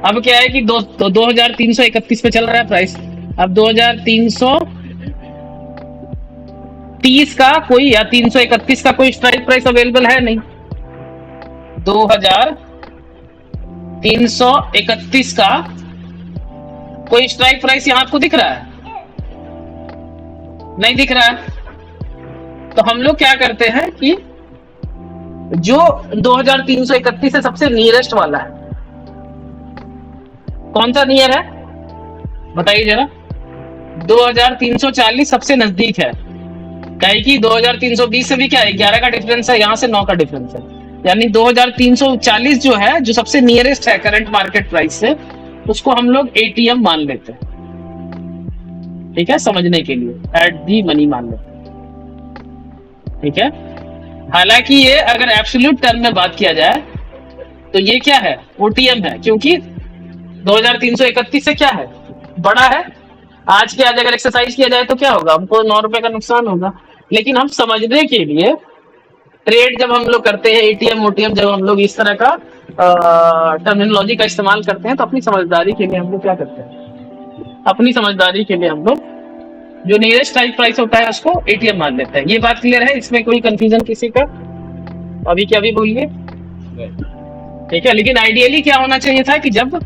अब क्या है कि 2331 पे चल रहा है प्राइस। अब 2330 का कोई या 331 का कोई स्ट्राइक प्राइस अवेलेबल है नहीं। 2331 का कोई स्ट्राइक प्राइस यहाँ आपको दिख रहा है? नहीं दिख रहा है। तो हम लोग क्या करते हैं कि जो 2331 से सबसे नियरेस्ट वाला है, कौन सा नियर है बताइए जरा? 2340 सबसे नजदीक है, कहे कि 2320 से भी क्या है, 11 का डिफरेंस है, यहाँ से 9 का डिफरेंस है। यानी 2340 जो है, जो सबसे नियरेस्ट है करंट मार्केट प्राइस से, उसको हम लोग ATM मान लेते हैं, ठीक है, समझने के लिए एट दी मनी मान लेते हैं, ठीक है। हालांकि ये अगर एब्सोल्यूट टर्म में बात किया जाए तो ये क्या है? OTM है, क्योंकि 2331 से क्या है, बड़ा है। आज के आज अगर एक्सरसाइज किया जाए तो क्या होगा? हमको 9 रुपए का नुकसान होगा। लेकिन हम समझने के लिए ट्रेड जब हम लोग करते हैं, ATM OTM जब हम लोग इस तरह का टर्मिनोलॉजी का इस्तेमाल करते हैं, तो अपनी समझदारी के लिए हम लोग क्या करते हैं? अपनी समझदारी के लिए हम लोग जो नियरेस्ट स्ट्राइक प्राइस होता है उसको ATM मान लेते हैं। ये बात क्लियर है? इसमें कोई कंफ्यूजन किसी का? अभी क्या अभी बोलिए, ठीक है। लेकिन आइडियली क्या होना चाहिए था कि जब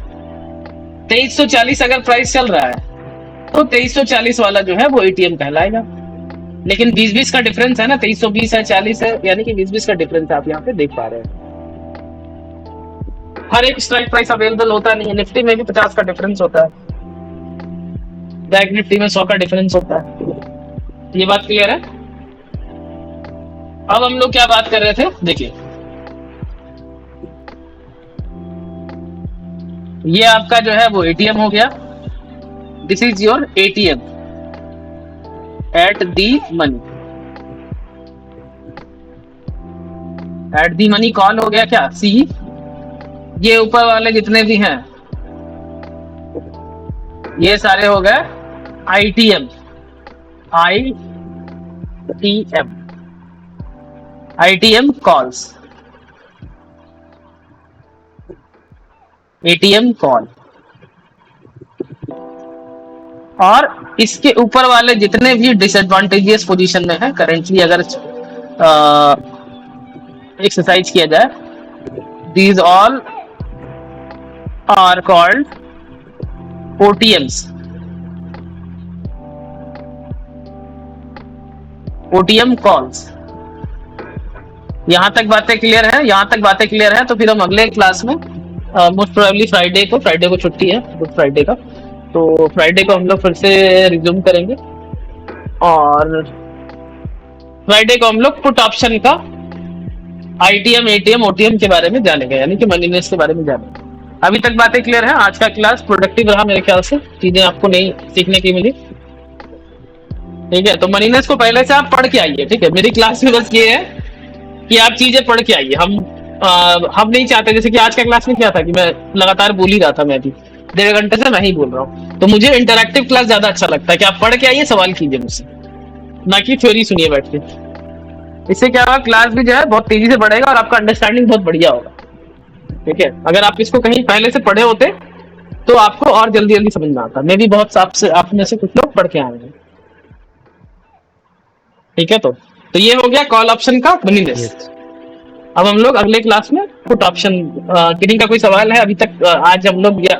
2340 अगर प्राइस चल रहा है तो 2340 वाला जो है वो ATM कहलाएगा। लेकिन 20-20 का डिफरेंस है ना, 2320 है, 40 है, यानी कि 20-20 का डिफरेंस आप यहाँ पे देख पा रहे हैं। हर एक स्ट्राइक प्राइस अवेलेबल होता नहीं है। निफ्टी में भी 50 का डिफरेंस होता है, बैंक निफ्टी में 100 का डिफरेंस होता है। ये बात क्लियर है? अब हम लोग क्या बात कर रहे थे, देखिए ये आपका जो है वो ATM हो गया। This is your ATM at the money. At the money call हो गया क्या? सी। ये ऊपर वाले जितने भी हैं ये सारे हो गए ITM। ITM calls, ATM call. और इसके ऊपर वाले जितने भी डिसएडवांटेजियस पोजीशन में है करेंटली, अगर एक्सरसाइज किया जाए, these all are called OTMs। OTM calls. यहां तक बातें क्लियर है? यहां तक बातें क्लियर है तो फिर हम अगले क्लास में मोस्ट प्रोबेबली फ्राइडे को छुट्टी है, गुड फ्राइडे का, तो फ्राइडे को हम लोग फिर से रिज्यूम करेंगे और फ्राइडे को हम लोग पुट ऑप्शन का आईटीएम, एटीएम, ओटीएम के बारे में जानेंगे, यानी कि मनी इन्वेस्ट के बारे में जानेंगे। अभी तक बातें क्लियर है? आज का क्लास प्रोडक्टिव रहा मेरे ख्याल से, चीजें आपको नई सीखने की मिली। ठीक है, तो मनी इन्वेस्ट को पहले से आप पढ़ के आइए। ठीक है, मेरी क्लास में बस ये है कि आप चीजें पढ़ के आइए। हम नहीं चाहते, जैसे कि आज का क्लास में क्या था कि मैं लगातार बोल ही रहा था, मैं भी 1.5 घंटे से मैं ही बोल रहा हूँ। तो मुझे इंटरैक्टिव क्लास ज्यादा अच्छा लगता है कि आप पढ़ के आइए, सवाल कीजिए मुझसे, ना कि थ्योरी सुनिए बैठ के। इससे क्या होगा, क्लास भी जो है बहुत तेजी से बढ़ेगा और आपका अंडरस्टैंडिंग बहुत बढ़िया होगा। ठीक है, अगर आप इसको कहीं पहले से पढ़े होते तो आपको और जल्दी जल्दी समझ में आता। मैं भी बहुत आप में से कुछ लोग पढ़ के आए हैं। ठीक है, तो ये हो गया कॉल ऑप्शन का मनी इन्वेस्ट। अब हम लोग अगले क्लास में पुट ऑप्शन, किसी का कोई सवाल है अभी तक? आज हम लोग या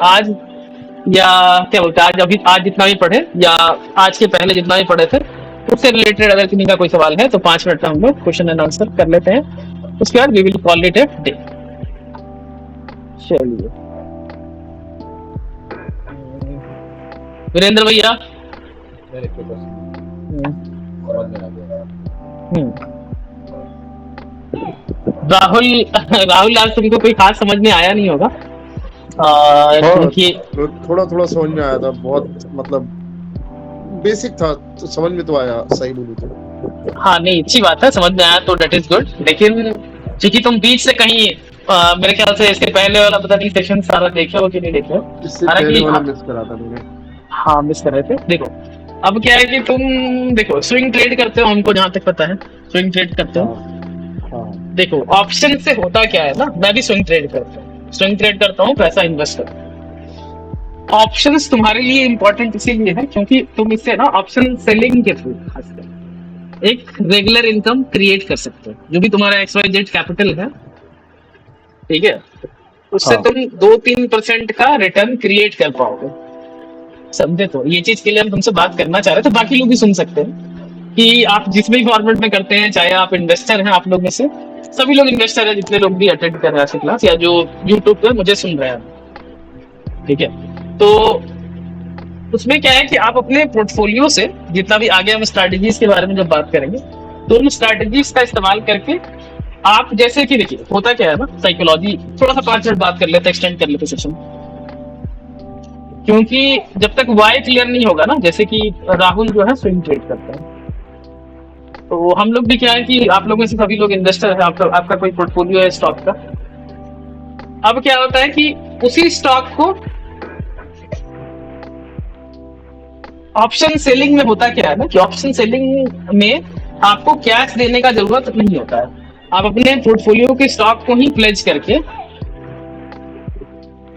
क्या बोलते हैं, आज जितना भी पढ़े या आज के पहले जितना भी पढ़े थे उससे रिलेटेड अगर किसी का कोई सवाल है तो 5 मिनट में हम लोग क्वेश्चन एंड आंसर कर लेते हैं। उसके बाद we will call it a day. चलिए वीरेंद्र भैया, मेरे को बस समझ में आ गया। राहुल आज तुमको कोई खास समझ में आया नहीं होगा, क्योंकि थोड़ा थोड़ा समझ में आया था, बहुत मतलब बेसिक था, तो समझ में तो आया, सही बोलूं तो। हाँ नहीं, अच्छी बात है, समझ में आया तो डेट इज गुड। लेकिन क्योंकि तुम बीच से कहीं मेरे ख्याल से इसके पहले वाला पता नहीं सेशन सारा देखे हो कि नहीं देखे हो? इससे पहले वाला मिस करा था मैंने। हाँ मिस कर रहे थे। देखो अब क्या है कि तुम देखो स्विंग ट्रेड करते हो, हमको जहां तक पता है स्विंग ट्रेड करते हो। देखो ऑप्शन से होता क्या है ना, मैं भी स्विंग ट्रेड करता हूँ, पैसा इन्वेस्ट करता हूँ। ऑप्शंस तुम्हारे लिए इंपॉर्टेंट इसीलिए है क्योंकि तुम इससे ना ऑप्शन सेलिंग के थ्रू खासकर एक रेगुलर इनकम क्रिएट कर सकते हो। जो भी तुम्हारा XYZ कैपिटल है, ठीक है, उससे तुम 2-3% का रिटर्न क्रिएट कर पाओगे। समझे? तो ये चीज के लिए हम तुमसे बात करना चाह रहे थे, बाकी लोग भी सुन सकते हैं कि आप जिस भी फॉर्मेट में करते हैं, चाहे आप इन्वेस्टर हैं, आप लोग में से सभी लोग इन्वेस्टर हैं जितने लोग भी अटेंड कर रहे हैं क्लास या जो यूट्यूब पर मुझे सुन रहे हैं। ठीक है, तो उसमें क्या है कि आप अपने पोर्टफोलियो से जितना भी आगे हम स्ट्रैटेजीज के बारे में जब बात करेंगे तो उन स्ट्रैटेजीज का इस्तेमाल करके आप, जैसे कि देखिए होता क्या है ना, साइकोलॉजी थोड़ा सा 5 मिनट बात कर लेते, एक्सटेंड कर लेते सेशन, क्योंकि जब तक वाई क्लियर नहीं होगा ना, जैसे कि राहुल जो है स्विंग ट्रेड करता है, तो हम लोग भी क्या है कि आप लोगों में से सभी लोग इन्वेस्टर है, आपका कोई पोर्टफोलियो है स्टॉक का। अब क्या होता है कि उसी स्टॉक को ऑप्शन सेलिंग में होता क्या है ना कि ऑप्शन सेलिंग में आपको कैश देने का जरूरत नहीं होता है। आप अपने पोर्टफोलियो के स्टॉक को ही प्लेज करके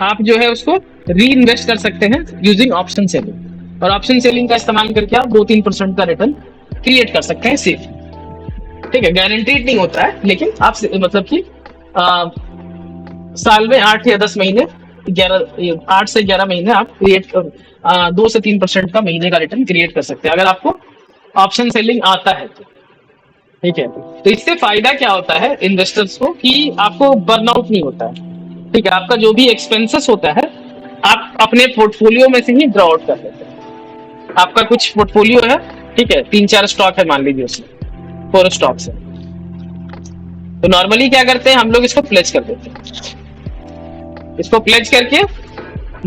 आप जो है उसको री इन्वेस्ट कर सकते हैं यूजिंग ऑप्शन सेलिंग, और ऑप्शन सेलिंग का इस्तेमाल करके आप 2-3% का रिटर्न क्रिएट कर सकते हैं सेफ। ठीक है, गारंटीड नहीं होता है, लेकिन आप मतलब कि साल में 8 या 10 महीने 8 से 11 महीने आप क्रिएट 2 से 3% का महीने का रिटर्न क्रिएट कर सकते हैं अगर आपको ऑप्शन सेलिंग आता है तो। ठीक है, तो इससे फायदा क्या होता है इन्वेस्टर्स को कि आपको बर्नआउट नहीं होता है। ठीक है, आपका जो भी एक्सपेंसेस होता है आप अपने पोर्टफोलियो में से ही ड्रॉ आउट कर लेते हैं। आपका कुछ पोर्टफोलियो है, ठीक है, 3-4 स्टॉक है मान लीजिए, उसमें 4 स्टॉक्स है, तो नॉर्मली क्या करते हैं हम लोग इसको प्लेज कर देते हैं। इसको प्लेज करके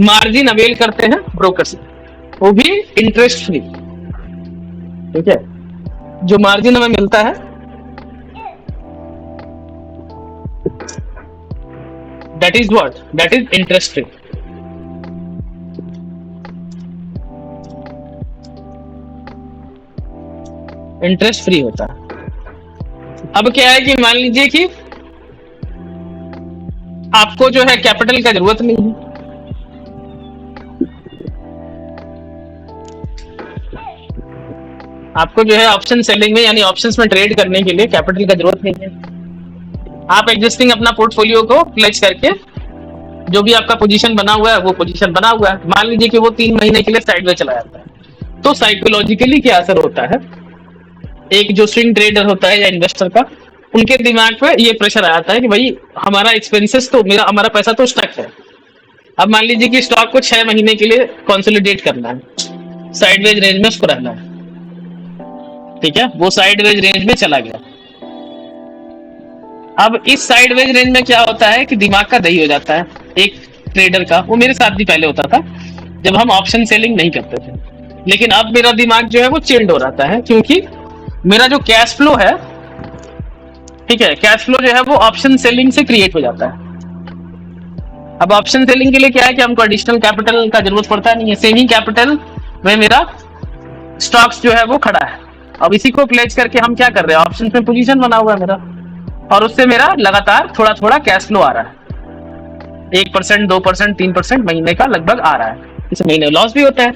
मार्जिन अवेल करते हैं ब्रोकर से, वो भी इंटरेस्ट फ्री। ठीक है, जो मार्जिन हमें मिलता है that is what, that is interest free. Interest free होता है। अब क्या है कि मान लीजिए कि आपको जो है कैपिटल का जरूरत नहीं है, आपको जो है ऑप्शन सेलिंग में यानी ऑप्शंस में ट्रेड करने के लिए कैपिटल का जरूरत नहीं है। आप एग्जिस्टिंग अपना पोर्टफोलियो को प्लेज करके जो भी आपका पोजीशन बना हुआ है वो पोजीशन बना हुआ है, मान लीजिए कि वो 3 महीने के लिए साइड में चला जाता है, तो साइकोलॉजिकली क्या असर होता है, एक जो स्विंग ट्रेडर होता है या इन्वेस्टर का, उनके दिमाग पे ये प्रेशर आता है कि भाई हमारा एक्सपेंसेस तो हमारा पैसा तो स्टक है, अब मान लीजिए कि स्टॉक को 6 महीने के लिए कंसोलिडेट करना है, साइडवेज रेंज में उसको रहना है, ठीक है, वो साइडवेज रेंज में चला गया। अब इस साइडवेज रेंज में क्या होता है कि दिमाग का दही हो जाता है एक ट्रेडर का। वो मेरे साथ भी पहले होता था जब हम ऑप्शन सेलिंग नहीं करते थे, लेकिन अब मेरा दिमाग जो है वो चिल्ड हो जाता है, क्योंकि मेरा जो कैश फ्लो है, ठीक है, कैश फ्लो जो है वो ऑप्शन सेलिंग से क्रिएट हो जाता है। अब ऑप्शन सेलिंग के लिए क्या है कि हमको एडिशनल कैपिटल का जरूरत पड़ता नहीं है, सेम ही कैपिटल में मेरा स्टॉक्स जो है वो खड़ा है। अब इसी को प्लेज करके हम क्या कर रहे हैं, ऑप्शन में पोजीशन बना हुआ है मेरा, और उससे मेरा लगातार थोड़ा थोड़ा कैश फ्लो आ रहा है, 1%, 2%, 3% महीने का लगभग आ रहा है। इस महीने लॉस भी होता है,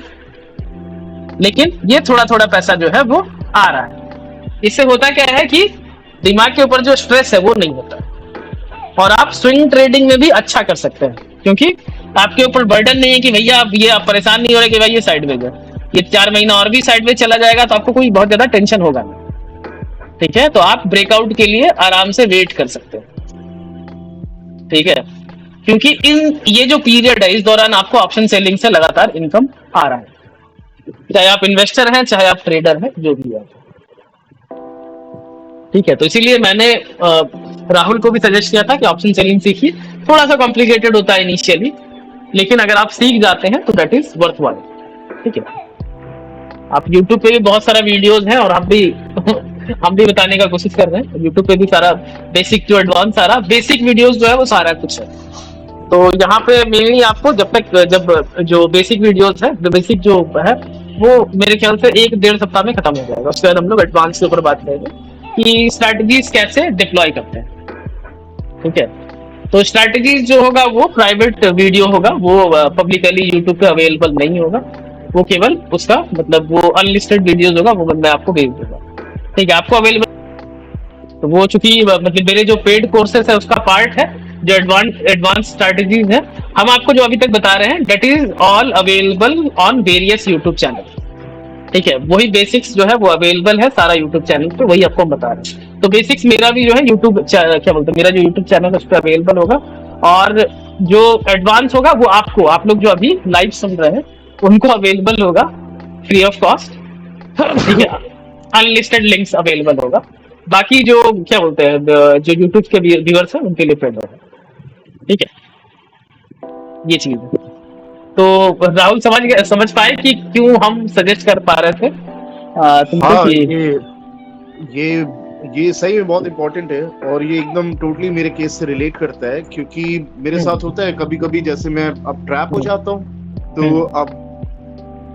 लेकिन ये थोड़ा थोड़ा पैसा जो है वो आ रहा है। इससे होता क्या है कि दिमाग के ऊपर जो स्ट्रेस है वो नहीं होता, और आप स्विंग ट्रेडिंग में भी अच्छा कर सकते हैं, क्योंकि आपके ऊपर बर्डन नहीं है कि भैया आप परेशान नहीं हो रहे कि भाई ये साइडवेज है, ये 4 महीना और भी साइडवेज चला जाएगा तो आपको कोई बहुत ज्यादा टेंशन होगा नहीं, ठीक है। तो आप ब्रेकआउट के लिए आराम से वेट कर सकते हैं, ठीक है, क्योंकि ये जो पीरियड है इस दौरान आपको ऑप्शन सेलिंग से लगातार इनकम आ रहा है, चाहे आप इन्वेस्टर हैं चाहे आप ट्रेडर हैं, जो भी है, ठीक है। तो इसीलिए मैंने राहुल को भी सजेस्ट किया था कि ऑप्शन सेलिंग सीखिए। थोड़ा सा कॉम्प्लिकेटेड होता है इनिशियली, लेकिन अगर आप सीख जाते हैं तो दैट इज वर्थ वाइल, ठीक है। आप YouTube पे भी बहुत सारा वीडियोस हैं, और हम भी बताने का कोशिश कर रहे हैं। YouTube पे भी सारा बेसिक टू एडवांस सारा बेसिक वीडियोस जो है वो सारा कुछ है। तो यहाँ पे मेनली आपको जब जो बेसिक वीडियोस है, जो बेसिक जो है वो मेरे ख्याल से 1-1.5 सप्ताह में खत्म हो जाएगा। उसके बाद हम लोग एडवांस के ऊपर बात करेंगे कि स्ट्रैटेजीज कैसे डिप्लॉय करते हैं, ठीक है। तो स्ट्रैटेजीज जो होगा वो प्राइवेट वीडियो होगा, वो पब्लिकली यूट्यूब पे अवेलेबल नहीं होगा, वो केवल उसका मतलब वो अनलिस्टेड वीडियोस होगा, वो मैं आपको भेज दूंगा, ठीक है, आपको अवेलेबल। तो वो चूंकि मतलब मेरे जो पेड कोर्सेस है उसका पार्ट है, जो एडवांस स्ट्रैटेजीज है हम आपको जो अभी तक बता रहे हैं, that is all available on various YouTube channel, ठीक है। वही बेसिक्स जो है वो अवेलेबल है सारा यूट्यूब चैनल पे, वही आपको बता रहे हैं। तो बेसिक्स मेरा भी जो है यूट्यूब क्या बोलते हैं, मेरा जो यूट्यूब चैनल है उस पर अवेलेबल होगा, और जो एडवांस होगा वो आप लोग जो अभी लाइव सुन रहे हैं उनको अवेलेबल होगा फ्री ऑफ कॉस्ट, ठीक है, अनलिस्टेड लिंक्स अवेलेबल होगा। बाकी जो क्या बोलते हैं जो यूट्यूब के व्यूअर्स हैं उनके लिए पेड होगा, ठीक है, ये चीज है। तो राहुल समझ पाए कि क्यों हम सजेस्ट कर पा रहे थे तुमको हाँ, कि ये सही में बहुत इम्पोर्टेंट है, और ये एकदम टोटली मेरे केस से रिलेट करता है, क्योंकि मेरे साथ होता है कभी कभी, जैसे मैं अब ट्रैप हो जाता हूँ तो अब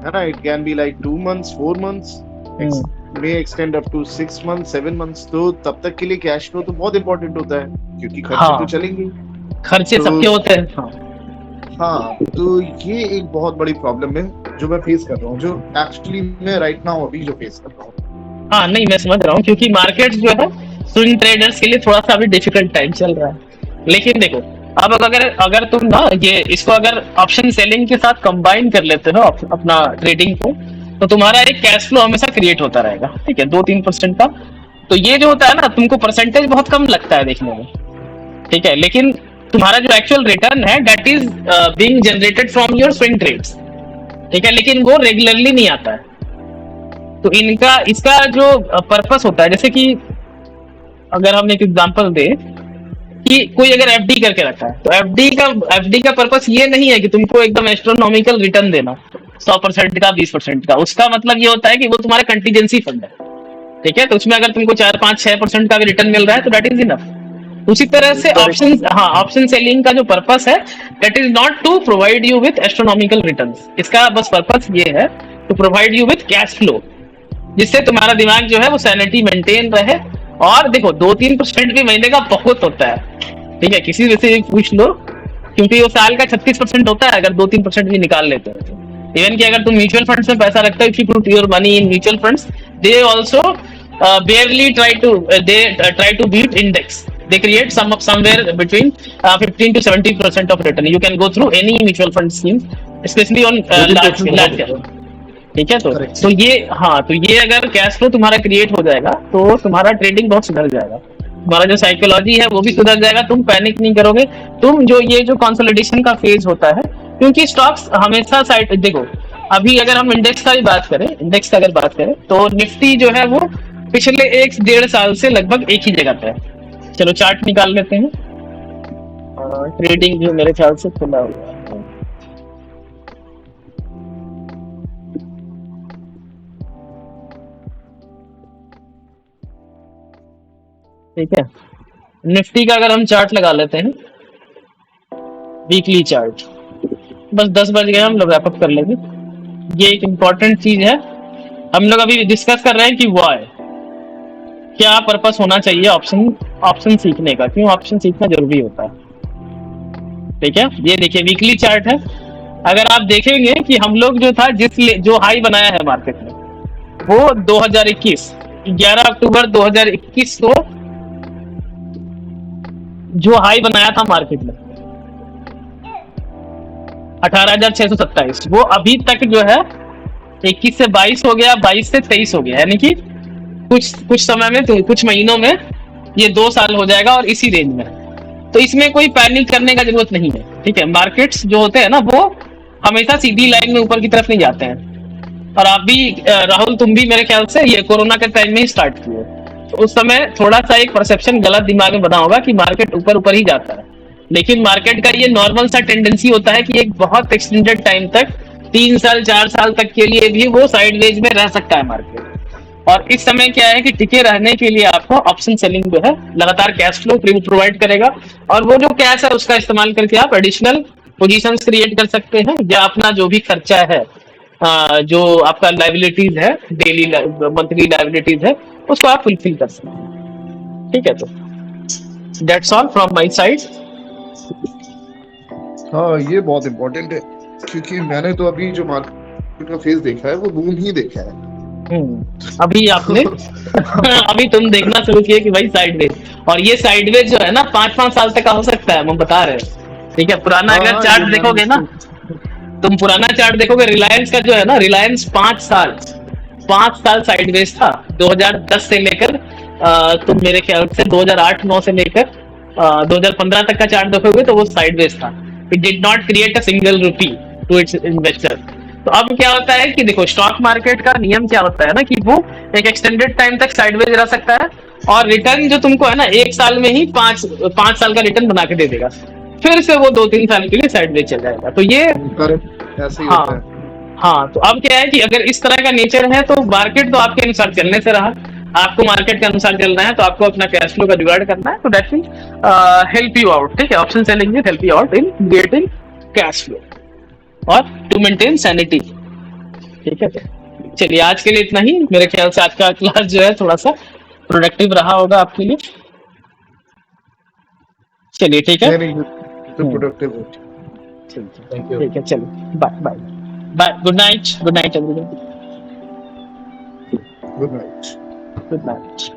है ना, it can be like 2 months 4 months, may extend up to 6 months 7 months। तो तब तक के लिए कैश फ्लो तो बहुत इम्पोर्टेंट होता है, क्योंकि खर्चे तो चलेंगे, खर्चे तो सबके होते हैं। हाँ, तो ये एक बहुत बड़ी प्रॉब्लम है जो मैं फेस कर रहा हूँ, जो एक्चुअली मैं राइट नाउ अभी जो फेस कर रहा हूँ। हाँ नहीं, मैं समझ रहा हूँ, क्योंकि मार्केट जो है स्विंग ट्रेडर्स के लिए थोड़ा सा अभी डिफिकल्ट टाइम चल रहा है। लेकिन देखो, अब अगर तुम ना ये इसको अगर ऑप्शन सेलिंग के साथ कंबाइन कर लेते हो अपना ट्रेडिंग को, तो तुम्हारा एक कैश फ्लो हमेशा क्रिएट होता रहेगा, ठीक है, 2-3% का। तो ये जो होता है ना, तुमको परसेंटेज बहुत कम लगता है देखने में, ठीक है, लेकिन तुम्हारा जो एक्चुअल रिटर्न है that is being generated from your swing trades, ठीक है, लेकिन वो रेगुलरली नहीं आता है। तो इसका जो पर्पस होता है, जैसे कि अगर हम एक एग्जांपल दे कि कोई अगर एफडी करके रखा है, तो एफडी का पर्पस ये नहीं है कि तुमको एकदम एस्ट्रोनॉमिकल रिटर्न देना 100% का 20% का। उसका मतलब ये होता है कि वो तुम्हारा कंटीजेंसी फंड है, ठीक है। तो उसमें अगर तुमको 4-5-6% का भी रिटर्न मिल रहा है तो दैट इज इनफ। उसी तरह से ऑप्शन सेलिंग का जो पर्पस है that is not to provide you with astronomical returns. इसका बस पर्पस ये है to provide you with cash flow, जिससे तुम्हारा दिमाग जो है वो सैनिटी मेंटेन रहे। और देखो 2-3% भी महीने का बहुत होता है, ठीक है, किसी से भी पूछ लो, क्योंकि वो साल का 36% होता है अगर 2-3% भी निकाल लेते हो। इवन कि अगर तुम म्यूचुअल फंड्स में पैसा रखते हो, if you put your money in mutual funds, they also barely try to beat index. They create somewhere between 15 to 70% of return. You can go through any mutual fund scheme, especially on large scale. ठीक है, तो ये अगर cash flow तुम्हारा create हो जाएगा तो तुम्हारा ट्रेडिंग बहुत सुधर जाएगा। तुम्हारा जो साइकोलॉजी है वो भी सुधर जाएगा, तुम पैनिक नहीं करोगे। तुम जो ये जो कंसोलिडेशन का फेज होता है, क्योंकि स्टॉक्स हमेशा साइड, देखो अभी अगर हम इंडेक्स का भी बात करें, इंडेक्स का अगर बात करें तो निफ्टी जो है वो पिछले 1-1.5 साल से लगभग एक ही जगह पे है। चलो चार्ट निकाल लेते हैं। ट्रेडिंग जो मेरे ख्याल से खुला हुआ है, ठीक है। निफ्टी का अगर हम चार्ट लगा लेते हैं, वीकली चार्ट, बस 10 बज गए, हम लोग रैप अप कर लेंगे। ये एक इम्पॉर्टेंट चीज है, हम लोग अभी डिस्कस कर रहे हैं कि व्हाई, क्या पर्पस होना चाहिए ऑप्शन सीखने का, क्यों ऑप्शन सीखना जरूरी होता है। ठीक है, ये देखिए वीकली चार्ट है। अगर आप देखेंगे कि हम लोग जो था जो हाई बनाया है मार्केट में, वो 2021 11 अक्टूबर 2021 को जो हाई बनाया था मार्केट में 18,627, वो अभी तक जो है 21 से 22 हो गया, 22 से 23 हो गया, यानी कि कुछ समय में, तो कुछ महीनों में ये 2 साल हो जाएगा और इसी रेंज में। तो इसमें कोई पैनिक करने का जरूरत नहीं है। ठीक है, मार्केट्स जो होते हैं ना वो हमेशा सीधी लाइन में ऊपर की तरफ नहीं जाते हैं। और आप भी राहुल, तुम भी मेरे ख्याल से ये कोरोना के टाइम में ही स्टार्ट किए, तो उस समय थोड़ा सा एक परसेप्शन गलत दिमाग में बना होगा कि मार्केट ऊपर ऊपर ही जाता है, लेकिन मार्केट का ये नॉर्मल सा टेंडेंसी होता है कि एक बहुत एक्सटेंडेड टाइम तक 3 साल 4 साल तक के लिए भी वो साइडवेज में रह सकता है मार्केट। और इस समय क्या है कि टिके रहने के लिए आपको ऑप्शन सेलिंग जो है लगातार कैश फ्लो प्रोवाइड करेगा, और वो जो कैश है उसका इस्तेमाल करके आप एडिशनल पोजीशंस क्रिएट कर सकते हैं, या अपना जो भी खर्चा है, जो आपका लाइबिलिटीज है, डेली मंथली लाइबिलिटीज है, उसको आप फुलफिल कर सकते हैं। ठीक है, तो that's all from my side. हाँ, ये बहुत इम्पोर्टेंट है, क्योंकि मैंने तो अभी जो मार्केट का फेज देखा है वो बूम ही देखा है। अभी आपने अभी तुम देखना शुरू किए कि भाई साइडवेज, और ये साइडवेज जो है ना 5-5 साल तक का हो सकता है, हम बता रहे हैं। ठीक है, पुराना अगर चार्ट देखोगे ना, तुम पुराना चार्ट देखोगे, रिलायंस का जो है ना, रिलायंस 5 साल साइडवेज था। 2010 से लेकर तुम मेरे ख्याल से 2008-9 से लेकर 2015 तक का चार्ट देखोगे तो वो साइडवेज था। It did not create a single रूपी टू इट्स इन्वेस्टर। तो अब क्या होता है कि देखो, स्टॉक मार्केट का नियम क्या होता है ना कि वो एक एक्सटेंडेड टाइम तक साइडवेज रह सकता है, और रिटर्न जो तुमको है ना 1 साल में ही 5 साल का रिटर्न बना के दे देगा, फिर से वो 2-3 साल के लिए साइडवेज चल जाएगा। तो ये ऐसे ही होता है। हाँ, तो अब क्या है कि अगर इस तरह का नेचर है तो मार्केट तो आपके अनुसार चलने से रहा, आपको मार्केट के अनुसार चलना है, तो आपको अपना कैश फ्लो का जुगाड़ करना है, तो that will help you out. ठीक है, option selling will help you out in creating cash flow और टू मेंटेन सैनिटी। ठीक है, चलिए आज के लिए इतना ही। मेरे ख्याल से आज का क्लास जो है थोड़ा सा प्रोडक्टिव रहा होगा आपके लिए। चलिए ठीक है, तो प्रोडक्टिव हो। Thank you. ठीक है, चलिए bye bye bye, good night everyone, good night. Good night.